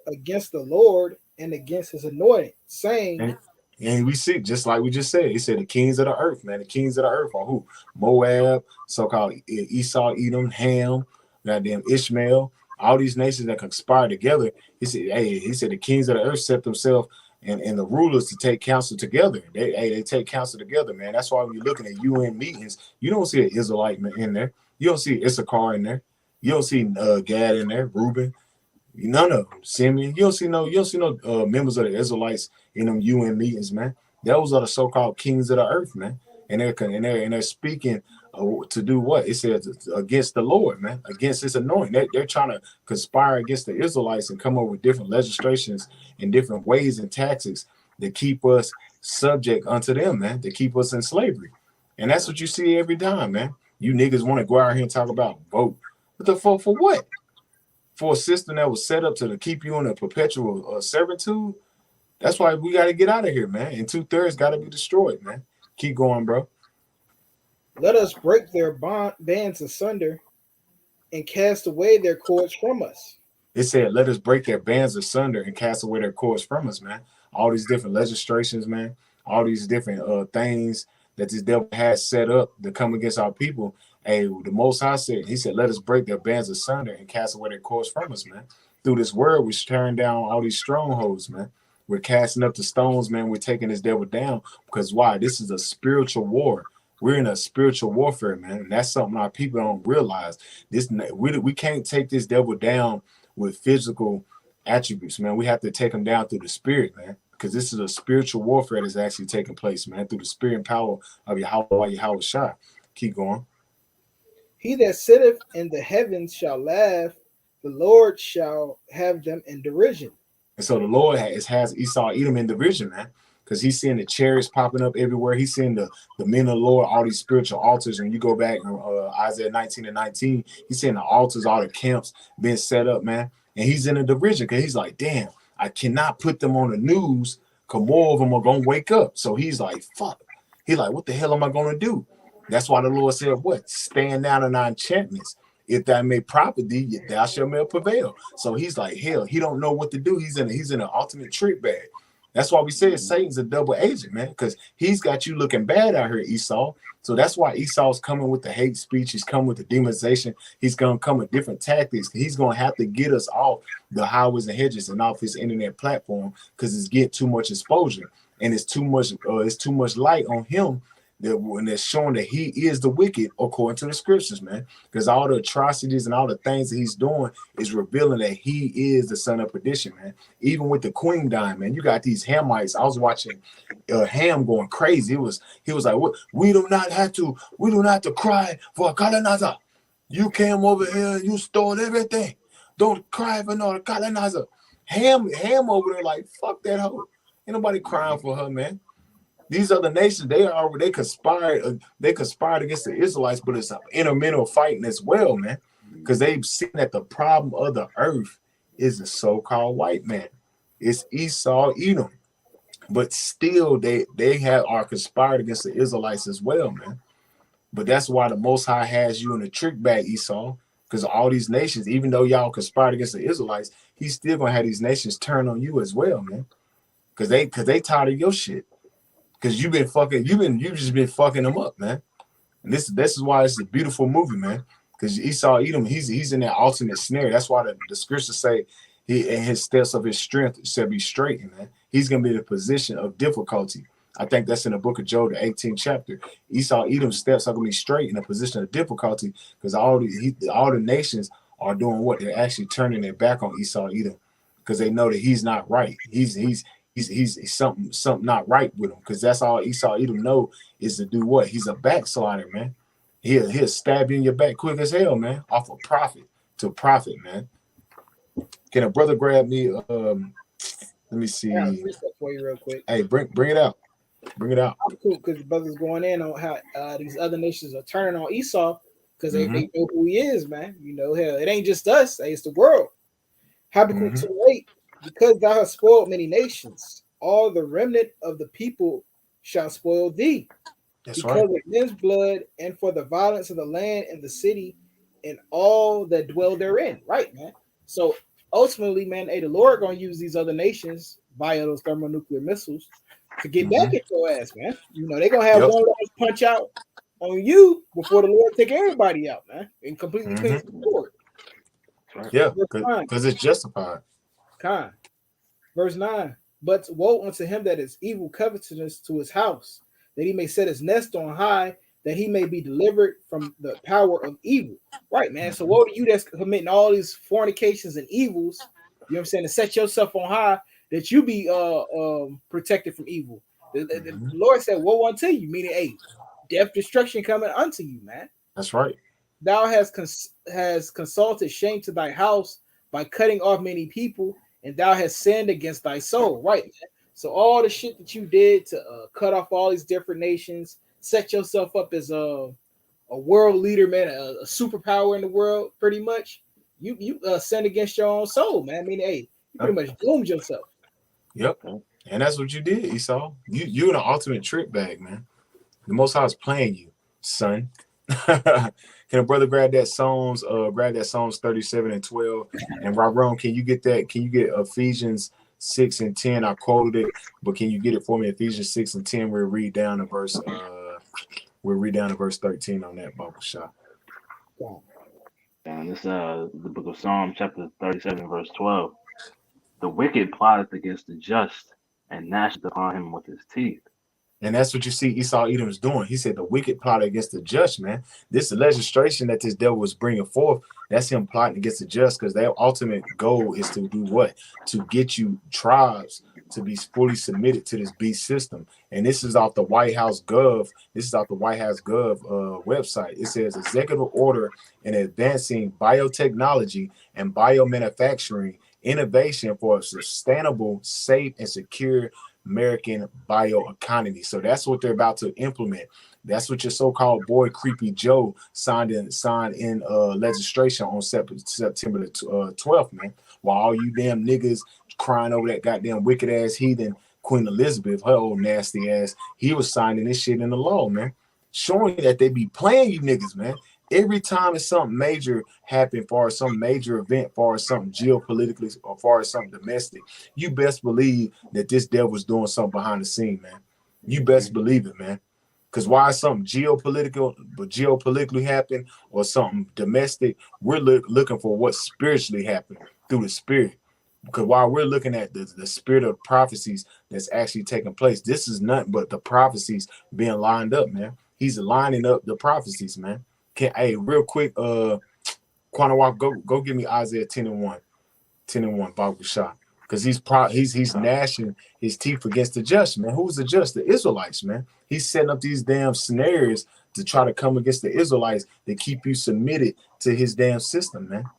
against the Lord and against his anointed, saying, And we see, just like we just said, he said the kings of the earth, man. The kings of the earth are who? Moab, so-called Esau, Edom, Ham, goddamn Ishmael, all these nations that conspire together. He said, hey, he said the kings of the earth set themselves and the rulers to take counsel together. They take counsel together, man. That's why when you're looking at UN meetings, you don't see an Israelite in there. You don't see Issachar in there. You don't see Gad in there, Reuben. None of them. Simeon. You don't see no members of the Israelites in them UN meetings, man. Those are the so-called kings of the earth, man. And they're speaking to do what? It says against the Lord, man, against his anointing. They're trying to conspire against the Israelites and come up with different legislations and different ways and tactics that keep us subject unto them, man, to keep us in slavery. And that's what you see every time, man. You niggas want to go out here and talk about vote. What the fuck for what? For a system that was set up to keep you in a perpetual servitude. That's why we got to get out of here, man. And 2/3 got to be destroyed, man. Keep going, bro. Let us break their bands asunder and cast away their cords from us. It said, let us break their bands asunder and cast away their cords from us, man. All these different legislations, man. All these different things that this devil has set up to come against our people. Hey, the Most High said, he said, let us break their bands asunder and cast away their cords from us, man. Through this word, we're tearing down all these strongholds, man. We're casting up the stones, man. We're taking this devil down because why? This is a spiritual war. We're in a spiritual warfare, man. And that's something our people don't realize. We can't take this devil down with physical attributes, man. We have to take them down through the spirit, man. Because this is a spiritual warfare that's actually taking place, man, through the spirit and power of Yahweh Shai. Keep going. He that sitteth in the heavens shall laugh, the Lord shall have them in derision. And so the Lord has Esau Edom in derision, man, because he's seeing the chariots popping up everywhere. He's seeing the men of the Lord, all these spiritual altars. And you go back Isaiah 19:19, he's seeing the altars, all the camps being set up, man. And he's in a derision because he's like, damn, I cannot put them on the news because more of them are going to wake up. So he's like, fuck. He's like, what the hell am I going to do? That's why the Lord said, what? Stand down in our enchantments. If that may profit thee, thou shalt may prevail. So he's like, hell, he don't know what to do. He's in an ultimate trick bag. That's why we say Satan's a double agent, man, because he's got you looking bad out here, Esau. So that's why Esau's coming with the hate speech. He's coming with the demonization. He's going to come with different tactics. He's going to have to get us off the highways and hedges and off his internet platform because it's getting too much exposure and it's too much light on him. That when it's showing that he is the wicked according to the scriptures, man, because all the atrocities and all the things that he's doing is revealing that he is the son of perdition, man. Even with the queen dying, man, you got these Hamites. I was watching Ham going crazy. He was like, "What? We do not have to cry for a colonizer. You came over here, you stole everything. Don't cry for no colonizer." Ham over there like, fuck that hoe. Ain't nobody crying for her, man. These other nations, they conspired against the Israelites, but it's an intermental fighting as well, man. Because they've seen that the problem of the earth is the so-called white man. It's Esau, Edom. But still, they are conspired against the Israelites as well, man. But that's why the Most High has you in a trick bag, Esau. Because all these nations, even though y'all conspired against the Israelites, he's still gonna have these nations turn on you as well, man. Because they tired of your shit. Because you've just been fucking them up, man. And this is why it's a beautiful movie, man. Because Esau Edom, he's in that ultimate snare. That's why the scriptures say he and his steps of his strength shall be straightened, man. He's gonna be in a position of difficulty. I think that's in the book of Job, the 18th chapter. Esau Edom's steps are gonna be straight in a position of difficulty because all the nations are doing what? They're actually turning their back on Esau Edom because they know that he's not right. He's something not right with him because that's all Esau Edom know is to do what? He's a backslider, man. He'll stab you in your back quick as hell, man. Off of profit to profit, man. Can a brother grab me? Let me see. Yeah, for you real quick. Hey, bring it out. Bring it out. Cool, because the brother's going in on how these other nations are turning on Esau because they know who he is, man. You know, hell, it ain't just us; it's the world. Habakkuk 2:8. Because thou hast spoiled many nations, all the remnant of the people shall spoil thee, That's because right. of men's blood, and for the violence of the land and the city, and all that dwell therein. Right, man. So ultimately, man, hey, the Lord gonna use these other nations via those thermonuclear missiles to get back Mm-hmm. at your ass, man. You know, they're gonna have Yep. one of those punch out on you before the Lord take everybody out, man, and completely cleanse Mm-hmm. the board. That's right. Yeah, Verse 9, because it's justified. Con. Verse 9. But woe unto him that is evil covetousness to his house, that he may set his nest on high, that he may be delivered from the power of evil. Right, man. So Mm-hmm. woe to you that's committing all these fornications and evils, you know what I'm saying, to set yourself on high, that you be protected from evil. The Mm-hmm. Lord said, woe unto you, meaning, hey, death, destruction coming unto you, man. That's right. Thou has consulted shame to thy house by cutting off many people, and thou hast sinned against thy soul. Right, man. So all the shit that you did to cut off all these different nations, set yourself up as a world leader, man, a superpower in the world, pretty much. You sinned against your own soul, man. I mean, hey, you pretty Yep. much doomed yourself. Yep. And that's what you did, Esau. You an ultimate trick bag, man. The Most High is playing you, son. Can a brother grab that Psalms 37 and 12? And Ron, can you get that? Can you get Ephesians 6 and 10? I quoted it, but can you get it for me? Ephesians 6 and 10, we'll read down to verse 13 on that Bible shot. And this the book of Psalms, chapter 37, verse 12. The wicked plotteth against the just, and gnasheth upon him with his teeth. And that's what you see Esau Edom's doing. He said the wicked plot against the just, man. This legislation that this devil was bringing forth, that's him plotting against the just, because their ultimate goal is to do what? To get you tribes to be fully submitted to this beast system. And this is off the White House Gov. This is off the White House Gov website. It says executive order in advancing biotechnology and biomanufacturing innovation for a sustainable, safe, and secure American bioeconomy. So that's what they're about to implement. That's what your so-called boy Creepy Joe signed in legislation on September the 12th, man. While all you damn niggas crying over that goddamn wicked ass heathen Queen Elizabeth, her old nasty ass, he was signing this shit in the law, man. Showing that they be playing you niggas, man. Every time it's something major happen, far as some major event, far as something geopolitically, or far as something domestic, you best believe that this devil's doing something behind the scene, man. You best believe it, man. Because why something geopolitically happen or something domestic, we're looking for what spiritually happened through the spirit. Because while we're looking at the spirit of prophecies that's actually taking place, this is nothing but the prophecies being lined up, man. He's lining up the prophecies, man. Hey, real quick, Quanah Walk, go give me Isaiah 10 and 1. 10 and 1, Bible shot. Because he's gnashing his teeth against the just, man. Who's the just? The Israelites, man. He's setting up these damn snares to try to come against the Israelites to keep you submitted to his damn system, man.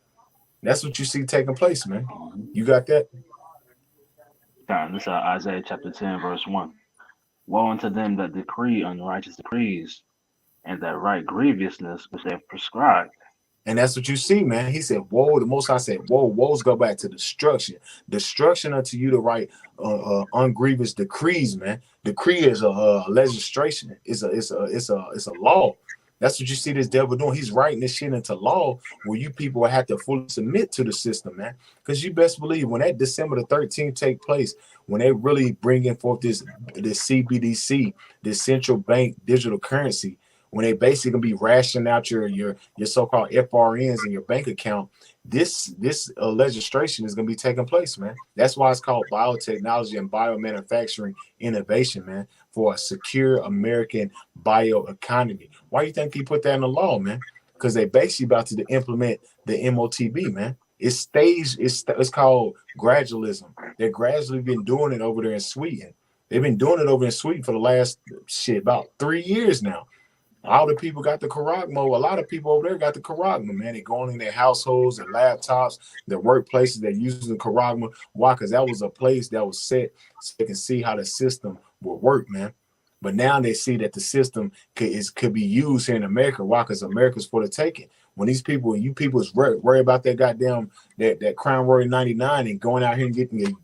That's what you see taking place, man. You got that? This is Isaiah chapter 10, verse 1. Woe unto them that decree unrighteous decrees, and that write grievousness which they have prescribed. And that's what you see, man. He said, woe. The Most High said, woe. Woes go back to destruction. Destruction unto you to write ungrievous decrees, man. Decree is a legislation. It's a law. That's what you see this devil doing. He's writing this shit into law where you people will have to fully submit to the system, man. Because you best believe when that December the 13th take place, when they really bringing forth this CBDC, this central bank digital currency, when they basically gonna be rationing out your so-called FRNs in your bank account, this legislation is gonna be taking place, man. That's why it's called biotechnology and biomanufacturing innovation, man, for a secure American bioeconomy. Why do you think he put that in the law, man? Because they basically about to implement the MOTB, man. It's called gradualism. They're gradually been doing it over there in Sweden. They've been doing it over in Sweden for the last about 3 years now. All the people got the Karagmo. A lot of people over there got the Karagma, man. They're going in their households, their laptops, their workplaces. They're using the Karagma. Why? Because that was a place that was set so they can see how the system will work, man. But now they see that the system could be used here in America. Why? Because America's for the taking. When these people, you people is worry about that goddamn that Crown Royal 99 and going out here and getting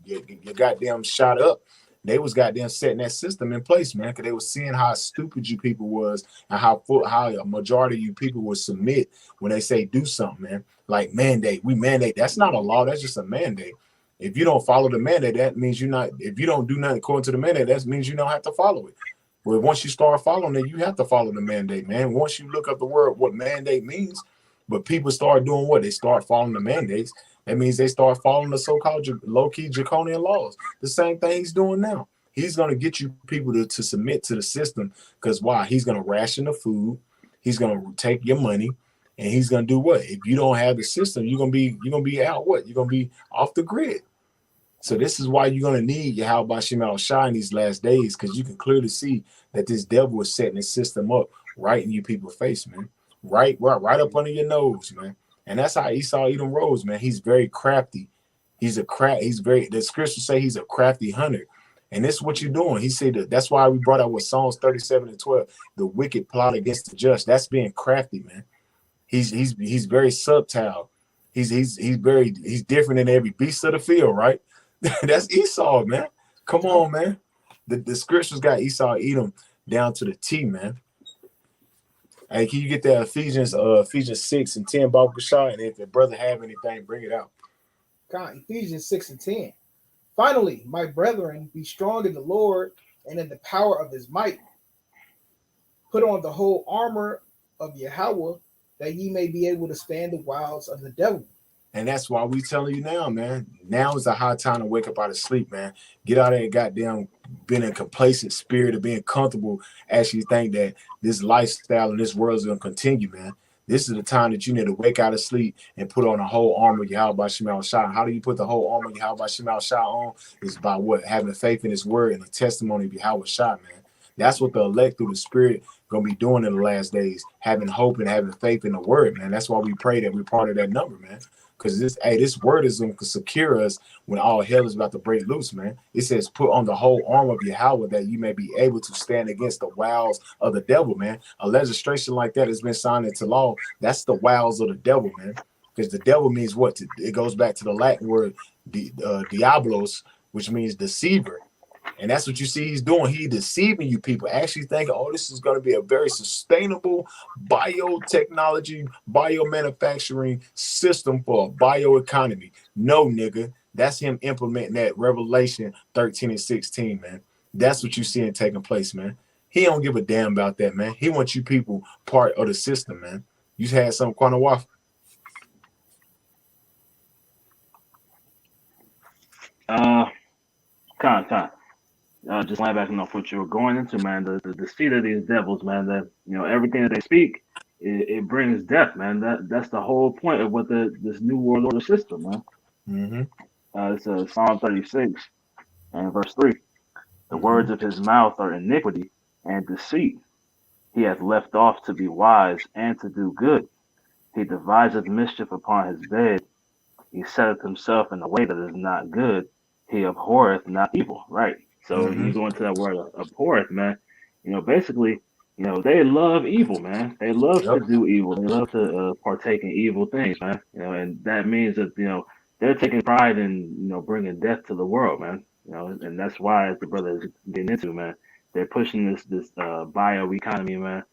your goddamn shot up. They was goddamn setting that system in place, man, because they was seeing how stupid you people was and how a majority of you people would submit when they say do something, man. Like mandate, we mandate. That's not a law. That's just a mandate. If you don't follow the mandate, that means you're not. If you don't do nothing according to the mandate, that means you don't have to follow it. But once you start following it, you have to follow the mandate, man. Once you look up the word, what mandate means, but people start doing what? They start following the mandates. That means they start following the so-called low-key draconian laws. The same thing he's doing now. He's going to get you people to submit to the system because why? He's going to ration the food. He's going to take your money, and he's going to do what? If you don't have the system, you're going to be out what? You're going to be off the grid. So this is why you're going to need Yahweh Shema Shai in these last days, because you can clearly see that this devil is setting his system up right in you people's face, man. Right up under your nose, man. And that's how Esau Edom rose, man. He's very crafty. The scriptures say he's a crafty hunter. And this is what you're doing. He said that's why we brought out with Psalms 37 and 12, the wicked plot against the just. That's being crafty, man. He's very subtle. He's different than every beast of the field, right? That's Esau, man. Come on, man. The scriptures got Esau Edom down to the T, man. Hey, can you get that Ephesians 6 and 10, Bob Bashar? And if your brother have anything, bring it out. God, Ephesians 6 and 10. Finally, my brethren, be strong in the Lord and in the power of his might. Put on the whole armor of Yahweh, that ye may be able to stand the wiles of the devil. And that's why we telling you now, man. Now is a high time to wake up out of sleep, man. Get out of that goddamn being in complacent spirit of being comfortable as you think that this lifestyle and this world is going to continue, man. This is the time that you need to wake out of sleep and put on the whole armor of Yahweh Shema Shai. How do you put the whole armor of Yahweh Shema Shai on? It's by what? Having faith in his word and the testimony of Yahweh Shai, man. That's what the elect through the spirit going to be doing in the last days, having hope and having faith in the word, man. That's why we pray that we're part of that number, man. Because this word is going to secure us when all hell is about to break loose, man. It says, put on the whole armor of Yahweh that you may be able to stand against the wiles of the devil, man. A legislation like that has been signed into law. That's the wiles of the devil, man. Because the devil means what? It goes back to the Latin word diablos, which means deceiver. And that's what you see he's doing. He's deceiving you people, actually thinking, oh, this is going to be a very sustainable biotechnology, biomanufacturing system for a bioeconomy. No, nigga. That's him implementing that Revelation 13 and 16, man. That's what you seeing taking place, man. He don't give a damn about that, man. He wants you people part of the system, man. You had some Quanah Waffle. Just line backing off what you were going into, man. The deceit of these devils, man. That everything that they speak, it brings death, man. That's the whole point of what this new world order system, man. Mm-hmm. It's Psalm 36 and verse 3. The words of his mouth are iniquity and deceit. He hath left off to be wise and to do good. He deviseth mischief upon his bed. He setteth himself in a way that is not good. He abhorreth not evil, right? So you go into that word abhorreth, man. Basically, they love evil, man. They love to do evil. They love to partake in evil things, man. And that means that they're taking pride in bringing death to the world, man. And that's why, as the brother is getting into, man, they're pushing this bioeconomy, man.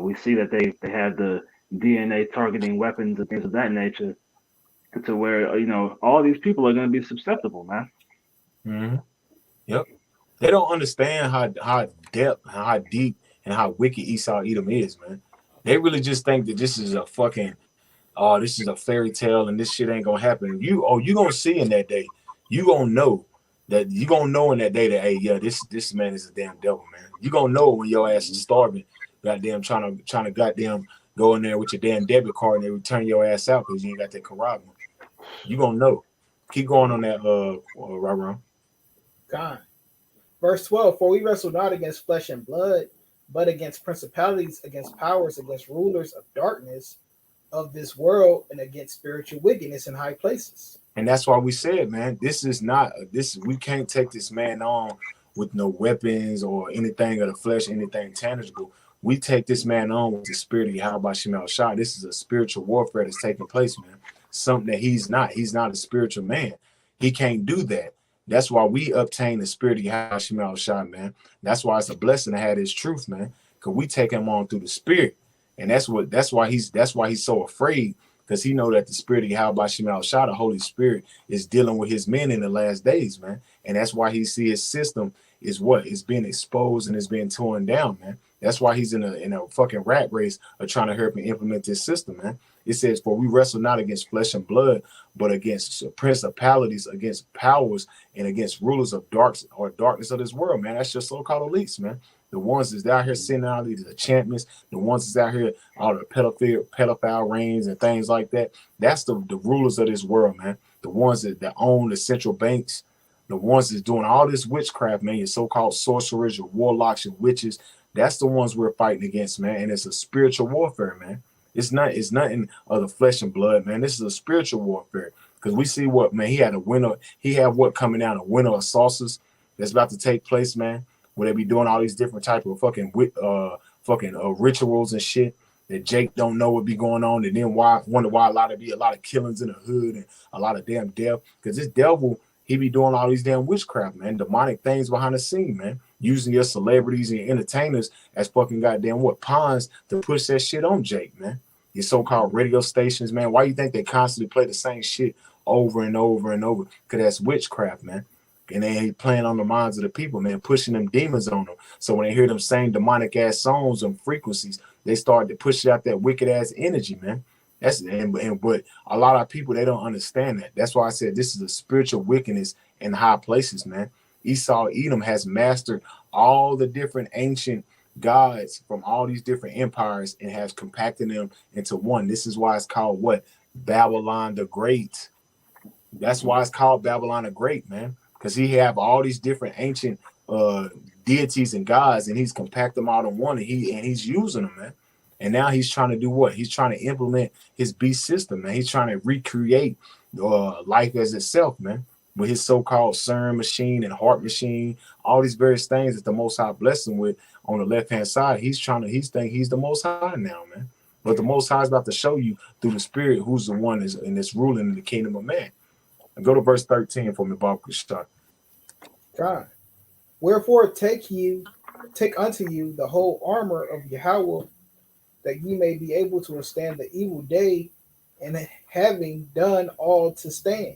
We see that they have the DNA targeting weapons and things of that nature, to where all these people are going to be susceptible, man. Mm-hmm. Yep. They don't understand how deep and how wicked Esau Edom is, man. They really just think that this is a fucking, this is a fairy tale and this shit ain't gonna happen. You gonna see in that day. You gonna know in that day that, hey, yeah, this man is a damn devil, man. You gonna know when your ass is starving, goddamn trying to goddamn go in there with your damn debit card and they return your ass out because you ain't got that Quran. You gonna know. Keep going on that, right. God. Verse 12, for we wrestle not against flesh and blood, but against principalities, against powers, against rulers of darkness of this world, and against spiritual wickedness in high places. And that's why we said, man, we can't take this man on with no weapons or anything of the flesh, anything tangible. We take this man on with the spirit of Yahweh Shema Shai. This is a spiritual warfare that's taking place, man. Something that he's not. He's not a spiritual man. He can't do that. That's why we obtain the spirit of Yahshua Shah, man. That's why it's a blessing to have this truth, man. Because we take him on through the spirit. And that's why he's so afraid, because he know that the spirit of Yahweh Shah, the Holy Spirit, is dealing with his men in the last days, man. And that's why he see his system is what is being exposed and is being torn down, man. That's why he's in a fucking rat race of trying to help me implement this system, man. It says, for we wrestle not against flesh and blood, but against principalities, against powers, and against rulers of darkness of this world, man. That's just so-called elites, man. The ones that's out here sending out these enchantments, the ones that's out here, all the pedophile reigns and things like that. That's the rulers of this world, man. The ones that own the central banks, the ones that's doing all this witchcraft, man, your so-called sorcerers, your warlocks, your witches. That's the ones we're fighting against, man. And it's a spiritual warfare, man. It's nothing of the flesh and blood, man. This is a spiritual warfare. Because we see what, man, he had what coming down, a winter of saucers that's about to take place, man, where they be doing all these different type of fucking rituals and shit that Jake don't know what be going on, and then wonder why a lot of killings in the hood and a lot of damn death. Because this devil, he be doing all these damn witchcraft, man, demonic things behind the scene, man, using your celebrities and your entertainers as fucking goddamn pawns to push that shit on Jake, man. Your so-called radio stations, man. Why you think they constantly play the same shit over and over and over? Because that's witchcraft, man. And they ain't playing on the minds of the people, man, pushing them demons on them. So when they hear them same demonic ass songs and frequencies, they start to push out that wicked ass energy, man. But a lot of people, they don't understand that. That's why I said this is a spiritual wickedness in high places, man. Esau Edom has mastered all the different ancient gods from all these different empires and has compacted them into one. This is why it's called what? Babylon the Great. That's why it's called Babylon the Great, man. Because he have all these different ancient deities and gods, and he's compact them all in one, and he's using them, man. And now he's trying to do what? He's trying to implement his beast system, man. He's trying to recreate life as itself, man, with his so-called CERN machine and heart machine, all these various things that the Most High blessed him with on the left-hand side. He's think he's the Most High now, man. But the Most High is about to show you through the Spirit who's the one that's ruling in the kingdom of man. And go to verse 13 for me, Bob Kushtar. God. Wherefore take unto you the whole armor of Yahweh, that ye may be able to withstand the evil day, and having done all to stand.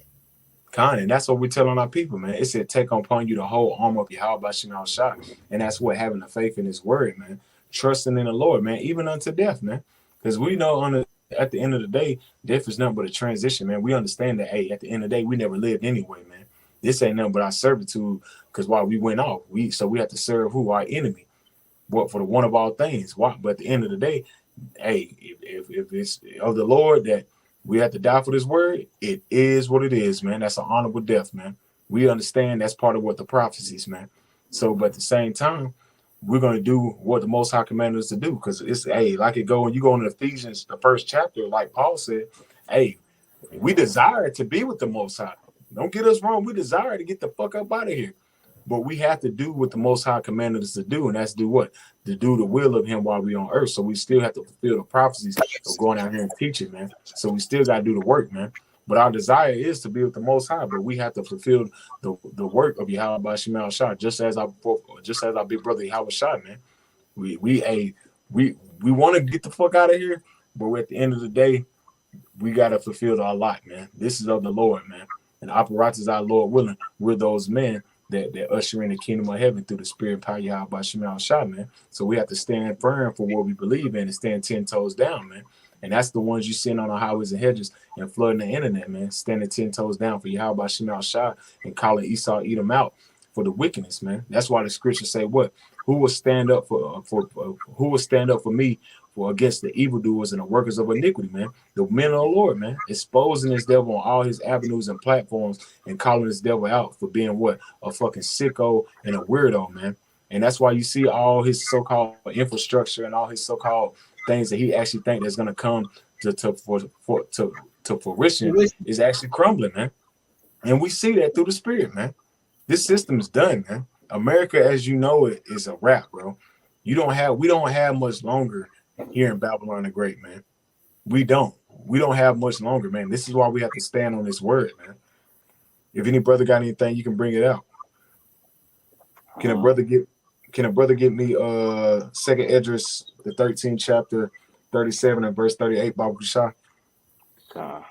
And that's what we're telling our people, man. It said, take upon you the whole armor of Yahweh by Shemal Shah. And that's what having the faith in his word, man. Trusting in the Lord, man, even unto death, man. Because we know at the end of the day, death is nothing but a transition, man. We understand that, hey, at the end of the day, we never lived anyway, man. This ain't nothing but our servitude, because while we went off, we have to serve who? Our enemy. What? For the one of all things. Why? But at the end of the day, hey, if it's of the Lord that we have to die for this word, it is what it is, man. That's an honorable death, man. We understand that's part of what the prophecies, man. So, but at the same time, we're going to do what the Most High commanded us to do, because it's, hey, like it go when you go into Ephesians, the first chapter, like Paul said, hey, we desire to be with the Most High. Don't get us wrong. We desire to get the fuck up out of here. But we have to do what the Most High commanded us to do, and that's do what? To do the will of him while we're on earth. So we still have to fulfill the prophecies of going out here and teaching, man. So we still got to do the work, man. But our desire is to be with the Most High, but we have to fulfill the work of Yahweh by Shemal Shah, just as our big brother Yahweh Shah, man. We want to get the fuck out of here, but at the end of the day, we got to fulfill our lot, man. This is of the Lord, man. And apparatus our Lord willing, we're those men that usher in the kingdom of heaven through the spirit and power Yahweh by Shemal Shah, man. So we have to stand firm for what we believe in and stand 10 toes down, man. And that's the ones you seen on the highways and hedges and flooding the internet, man. Standing 10 toes down for Yahweh by Shemal Shah and calling Esau Edom out for the wickedness, man. That's why the scriptures say what? Who will stand up for me for against the evildoers and the workers of iniquity, man? The men of the Lord, man, exposing this devil on all his avenues and platforms and calling this devil out for being what? A fucking sicko and a weirdo, man. And that's why you see all his so-called infrastructure and all his so-called things that he actually think that's gonna come to fruition is actually crumbling, man. And we see that through the spirit, man. This system is done, man. America, as you know, it is a wrap, bro. We don't have much longer here in Babylon the Great, man. We don't have much longer, man. This is why we have to stand on this word, man. If any brother got anything, you can bring it out. Can a brother get me second Esdras, the 13th chapter, 37 and verse 38, Baba Kushah? uh,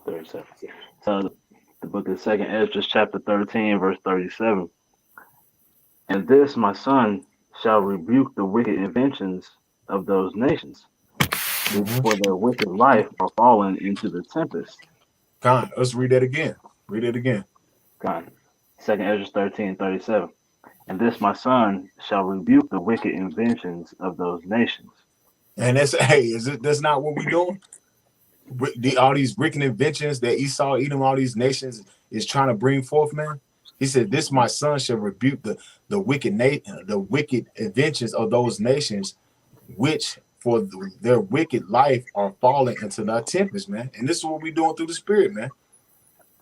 37. So the book of Second Esdras, chapter 13, verse 37. And this, my son, shall rebuke the wicked inventions of those nations, which for their wicked life are fallen into the tempest. Con, let's read that again. Read it again. God. Second Esdras 13:37. And this, my son, shall rebuke the wicked inventions of those nations. And that's that's not what we doing? All these wicked inventions that Esau, Edom, all these nations is trying to bring forth, man. He said, "This my son shall rebuke the wicked inventions of those nations, which for their wicked life are falling into the tempest, man." And this is what we're doing through the Spirit, man.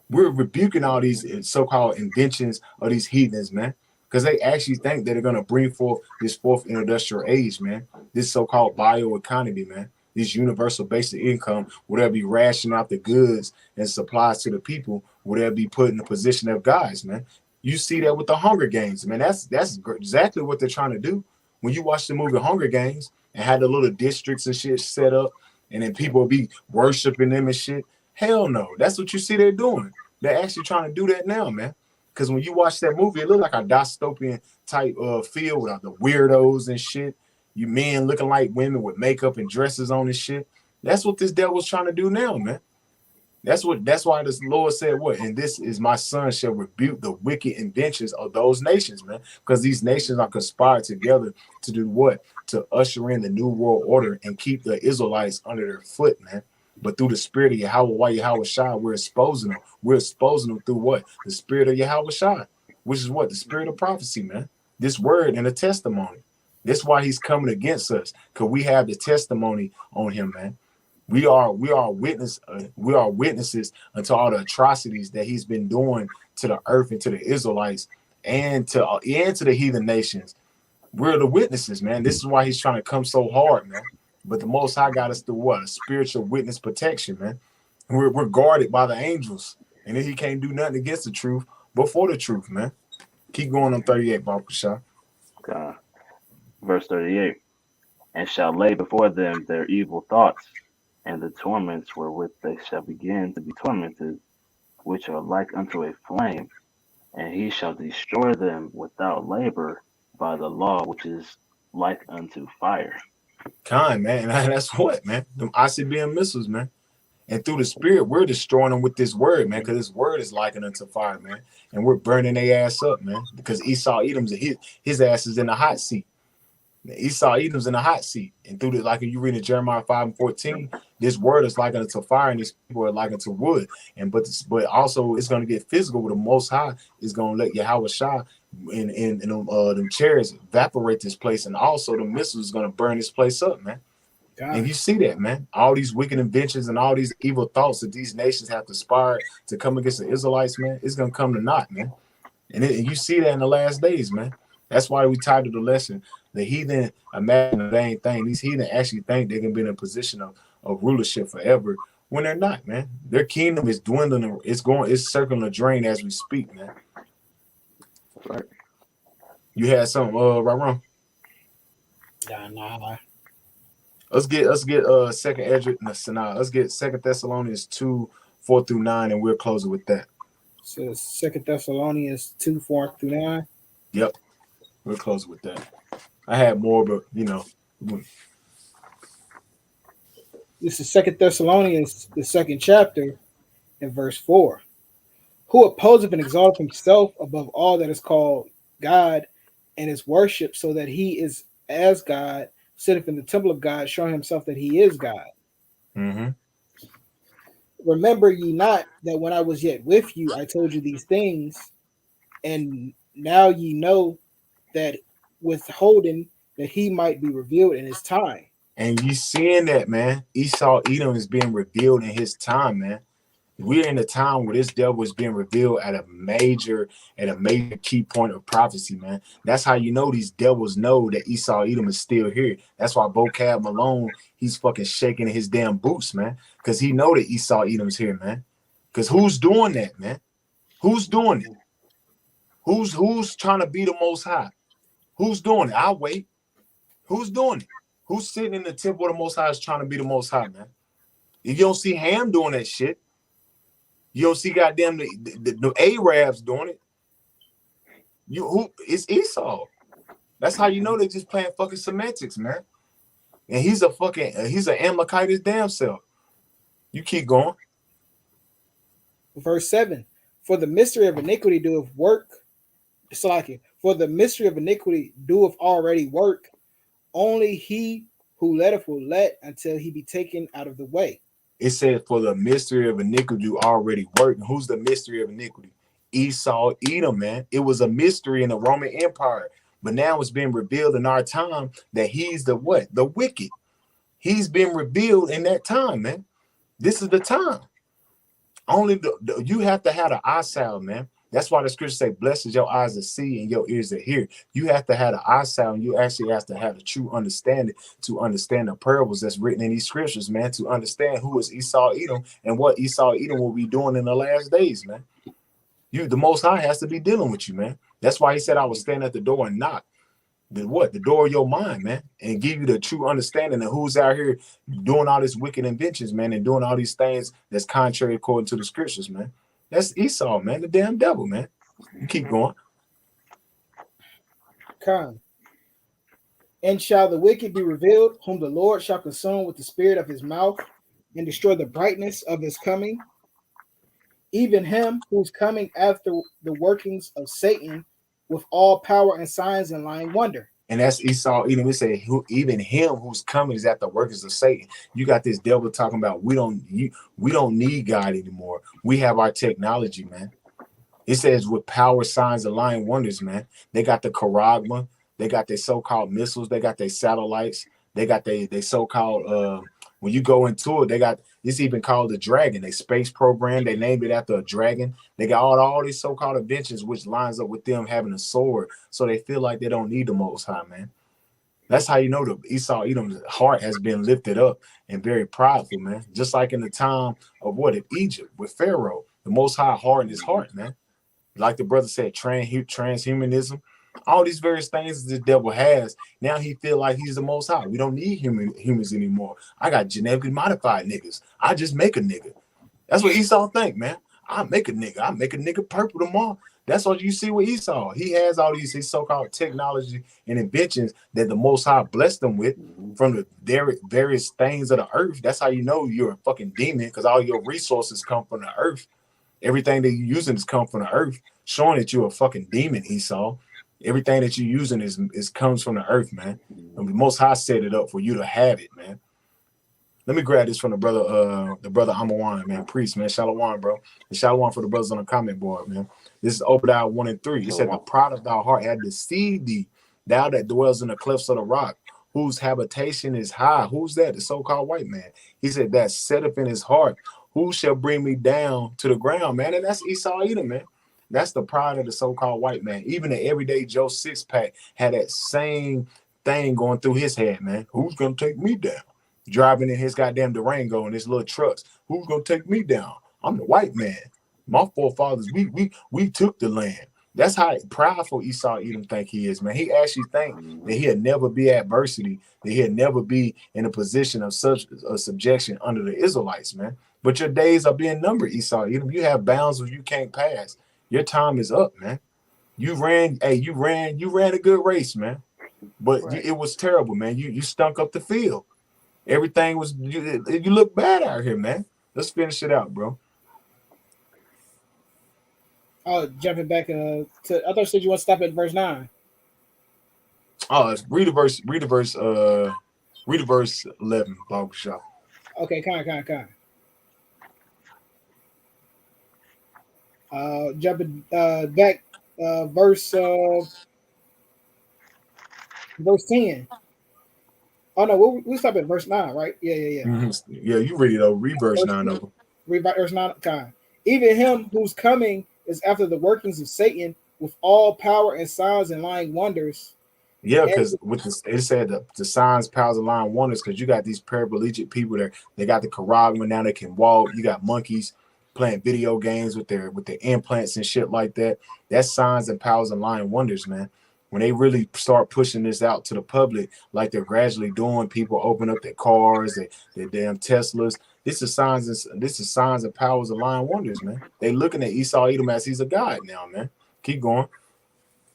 We're rebuking all these so-called inventions of these heathens, man, because they actually think that they're going to bring forth this fourth industrial age, man, this so-called bioeconomy, man, this universal basic income, where they'll be rationing out the goods and supplies to the people, where they'll be put in the position of guys, man. You see that with the Hunger Games, man. That's exactly what they're trying to do. When you watch the movie Hunger Games and had the little districts and shit set up, and then people will be worshiping them and shit. Hell no. That's what you see they're doing. They're actually trying to do that now, man. Because when you watch that movie, it looked like a dystopian type field with the weirdos and shit. You men looking like women with makeup and dresses on and shit. That's what this devil's trying to do now, man. That's why the Lord said what? And this is my son shall rebuke the wicked inventions of those nations, man. Because these nations are conspired together to do what? To usher in the new world order and keep the Israelites under their foot, man. But through the spirit of Yahweh Shai, we're exposing them. We're exposing them through what? The spirit of Yahweh Shai, which is what? The spirit of prophecy, man. This word and the testimony. That's why he's coming against us, because we have the testimony on him, man. We are witnesses unto all the atrocities that he's been doing to the earth and to the Israelites and to the heathen nations. We're the witnesses, man. This is why he's trying to come so hard, man. But the Most High got us through what? A spiritual witness protection, man. We're guarded by the angels, and then he can't do nothing against the truth but for the truth, man. Keep going on 38, Baba Shah. Verse 38. And shall lay before them their evil thoughts, and the torments wherewith they shall begin to be tormented, which are like unto a flame, and he shall destroy them without labor by the law which is like unto fire. Kind, man. And that's what, man. Them ICBM missiles, man. And through the spirit, we're destroying them with this word, man, because this word is likened unto fire, man. And we're burning their ass up, man, because Esau Edom's his ass is in the hot seat. Esau Edom's in the hot seat. And through the, like you read in Jeremiah 5:14, this word is likened unto fire, and these people are likened to wood. And but also it's going to get physical, with the Most High is going to let Yahweh Shai in them chariots evaporate this place, and also the missiles is going to burn this place up, man. God. And you see that, man. All these wicked inventions and all these evil thoughts that these nations have conspired to come against the Israelites, man, it's going to come to naught, man. And you see that in the last days, man. That's why we titled the lesson, "The Heathen Imagine the Vain Thing." These heathen actually think they can be in a position of rulership forever when they're not, man. Their kingdom is dwindling. It's circling the drain as we speak, man. Right. You had something, right, wrong? Nah. Let's get second Esdras. Let's get 2 Thessalonians 2:4-9, and we'll close it with that. So 2 Thessalonians 2:4-9. Yep. We'll close it with that. I had more, but you know. This is 2 Thessalonians, the 2nd chapter, and verse 4. Who opposeth and exalteth himself above all that is called God and is worshipped, so that he is as God, sitteth in the temple of God, showing himself that he is God. Mm-hmm. Remember ye not that when I was yet with you, I told you these things, and now ye know that withholding that he might be revealed in his time. And you seeing that, man. Esau Edom is being revealed in his time, man. We're in a time where this devil is being revealed at a major key point of prophecy, man. That's how you know these devils know that Esau Edom is still here. That's why Vocab Malone, he's fucking shaking his damn boots, man. Because he know that Esau Edom's here, man. Because who's doing that, man? Who's doing it? Who's trying to be the most high? Who's doing it? I'll wait. Who's doing it? Who's sitting in the temple of the most high is trying to be the most high, man? If you don't see Ham doing that shit, you don't see goddamn the Arabs doing it. It's Esau. That's how you know they're just playing fucking semantics, man. And he's an Amalekite his damn self. You keep going. Verse 7. For the mystery of iniquity doeth work. For the mystery of iniquity doeth already work. Only he who letteth will let until he be taken out of the way. It said, for the mystery of iniquity already worked. Who's the mystery of iniquity? Esau, Edom, man. It was a mystery in the Roman Empire. But now it's been revealed in our time that he's the what? The wicked. He's been revealed in that time, man. This is the time. Only you have to have the eyesight, man. That's why the scriptures say, blessed is your eyes to see and your ears to hear. You have to have the eyesight, and you actually have to have the true understanding to understand the parables that's written in these scriptures, man, to understand who is Esau Edom and what Esau Edom will be doing in the last days, man. The Most High has to be dealing with you, man. That's why he said I will stand at the door and knock. The door of your mind, man, and give you the true understanding of who's out here doing all these wicked inventions, man, and doing all these things that's contrary according to the scriptures, man. That's Esau, man, the damn devil, man. You keep going. Come. And shall the wicked be revealed, whom the Lord shall consume with the spirit of his mouth, and destroy the brightness of his coming? Even him who's coming after the workings of Satan, with all power and signs and lying wonder. And that's Esau Edom. We say even him who's coming is at the workings of Satan. You got this devil talking about we don't need God anymore. We have our technology, man. It says with power, signs, and lying wonders, man. They got the charagma, they got their so-called missiles, they got their satellites, they got their so-called when you go into it, they got it's even called the Dragon, they space program, they named it after a dragon. They got all these so-called inventions, which lines up with them having a sword, so they feel like they don't need the Most High, man. That's how you know the Esau Edom's heart has been lifted up and very prideful, man. Just like in the time of Egypt with Pharaoh, the Most High hardened his heart, man. Like the brother said, transhumanism, all these various things the devil has. Now he feel like he's the Most High. We don't need humans anymore. I got genetically modified niggas. I just make a nigga. That's what Esau think, man. I make a nigga purple tomorrow. That's what you see with Esau. He has all these his so-called technology and inventions that the Most High blessed them with from the various things of the earth. That's how you know you're a fucking demon, because all your resources come from the earth. Everything that you're using is come from the earth, showing that you're a fucking demon, Esau. Everything that you're using is comes from the earth, man. And the Most High set it up for you to have it, man. Let me grab this from the brother Amawan, man. Priest, man. Shalom, bro. And shalom for the brothers on the comment board, man. This is Obadiah 1 and 3. It said, the pride of thy heart had deceived thee, thou that dwells in the clefts of the rock, whose habitation is high. Who's that? The so-called white man. He said, that setteth in his heart, who shall bring me down to the ground, man? And that's Esau Edom, man. That's the pride of the so-called white man. Even the everyday Joe six-pack had that same thing going through his head, man. Who's going to take me down? Driving in his goddamn Durango and his little trucks. Who's going to take me down? I'm the white man. My forefathers, we took the land. That's how prideful Esau Edom think he is, man. He actually think that he'll never be adversity, that he'll never be in a position of such a subjection under the Israelites, man. But your days are being numbered, Esau Edom. You have bounds where you can't pass. Your time is up, man. You ran a good race, man. But right. It was terrible, man. You stunk up the field. Everything was you look bad out here, man. Let's finish it out, bro. Oh, jumping back to I thought you said you want to stop at verse 9. Oh, read the verse 11, Bob Shaw. Okay, kind. Jumping back verse 10. Oh no, we stop at verse 9, right? Yeah. Mm-hmm. Yeah, you read it over. Read verse 9 over. Read verse 9. Even him whose coming is after the workings of Satan with all power and signs and lying wonders. Yeah, And because with this, it said the signs, powers, and lying wonders. Because you got these paraplegic people there. They got the caragma now. They can walk. You got monkeys playing video games with their implants and shit like that. That's signs and powers and lying wonders, man. When they really start pushing this out to the public, like they're gradually doing, people open up their cars, their damn Teslas. This is signs and powers and lying wonders, man. They looking at Esau Edom as he's a god now, man. Keep going.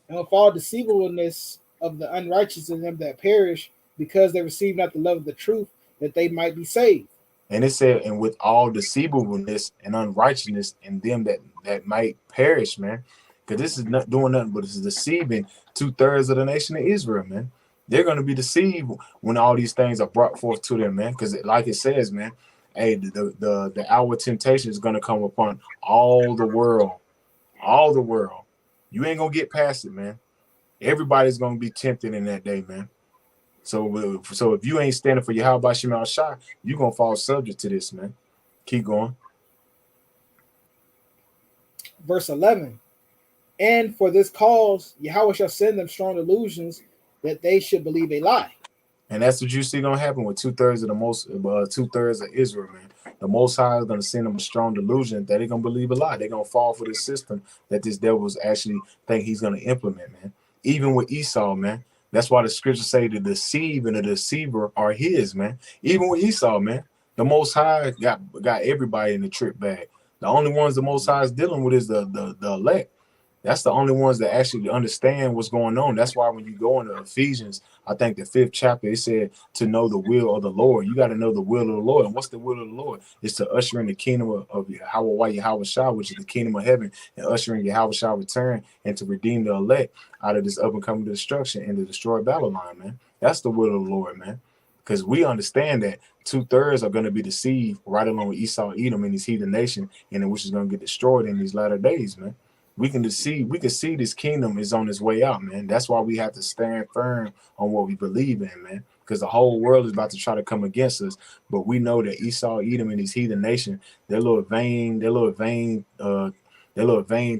and with all deceivableness of the unrighteous in them that perish, because they receive not the love of the truth, that they might be saved. And it said, and with all deceivableness and unrighteousness in them that might perish, man. Because this is not doing nothing but it's deceiving 2/3 of the nation of Israel, man. They're going to be deceived when all these things are brought forth to them, man. Because like it says, man, hey, the hour of temptation is going to come upon all the world. All the world. You ain't going to get past it, man. Everybody's going to be tempted in that day, man. So if you ain't standing for Yahweh Shem Shai, you're going to fall subject to this, man. Keep going. Verse 11. And for this cause, Yahweh shall send them strong delusions that they should believe a lie. And that's what you see going to happen with 2/3 of 2/3 of Israel, man. The Most High is going to send them a strong delusion that they're going to believe a lie. They're going to fall for this system that this devil's actually think he's going to implement, man. Even with Esau, man. That's why the scriptures say the deceive and the deceiver are his, man. Even with Esau, man. The Most High got everybody in the trick bag. The only ones the Most High is dealing with is the elect. That's the only ones that actually understand what's going on. That's why when you go into Ephesians, I think the 5th chapter, it said to know the will of the Lord. You got to know the will of the Lord. And what's the will of the Lord? It's to usher in the kingdom of Yahweh Shah, which is the kingdom of heaven, and usher in Yahweh Shah return and to redeem the elect out of this up and coming destruction and to destroy Babylon, man. That's the will of the Lord, man. Because we understand that 2/3 are going to be deceived right along with Esau, Edom, and these heathen nation, and which is going to get destroyed in these latter days, man. We can see this kingdom is on its way out, man. That's why we have to stand firm on what we believe in, man. Because the whole world is about to try to come against us. But we know that Esau, Edom, and these heathen nation, their little vain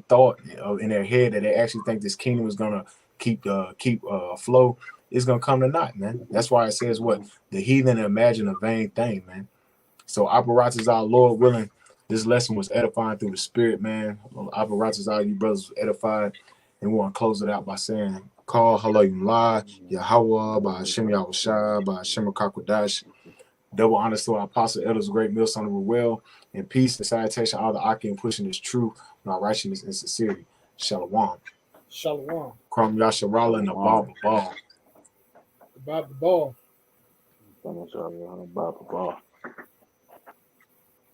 thought in their head that they actually think this kingdom is gonna keep afloat is gonna come to naught, man. That's why it says what the heathen imagine a vain thing, man. So apparatus our Lord willing. This lesson was edifying through the spirit, man. Apparatus all you brothers edified. And we want to close it out by saying, Call Halayim La, Yahweh, by Hashem Yahushua, by Hashem Kakwadash. Double honors to our apostle, elders, great meal, son of a well, and peace and salutation, all the Aki and pushing this truth, and our righteousness and sincerity. Shalom. Shalom. Kram Yasharala and the Baba Ball. About the ball. Baba Ball.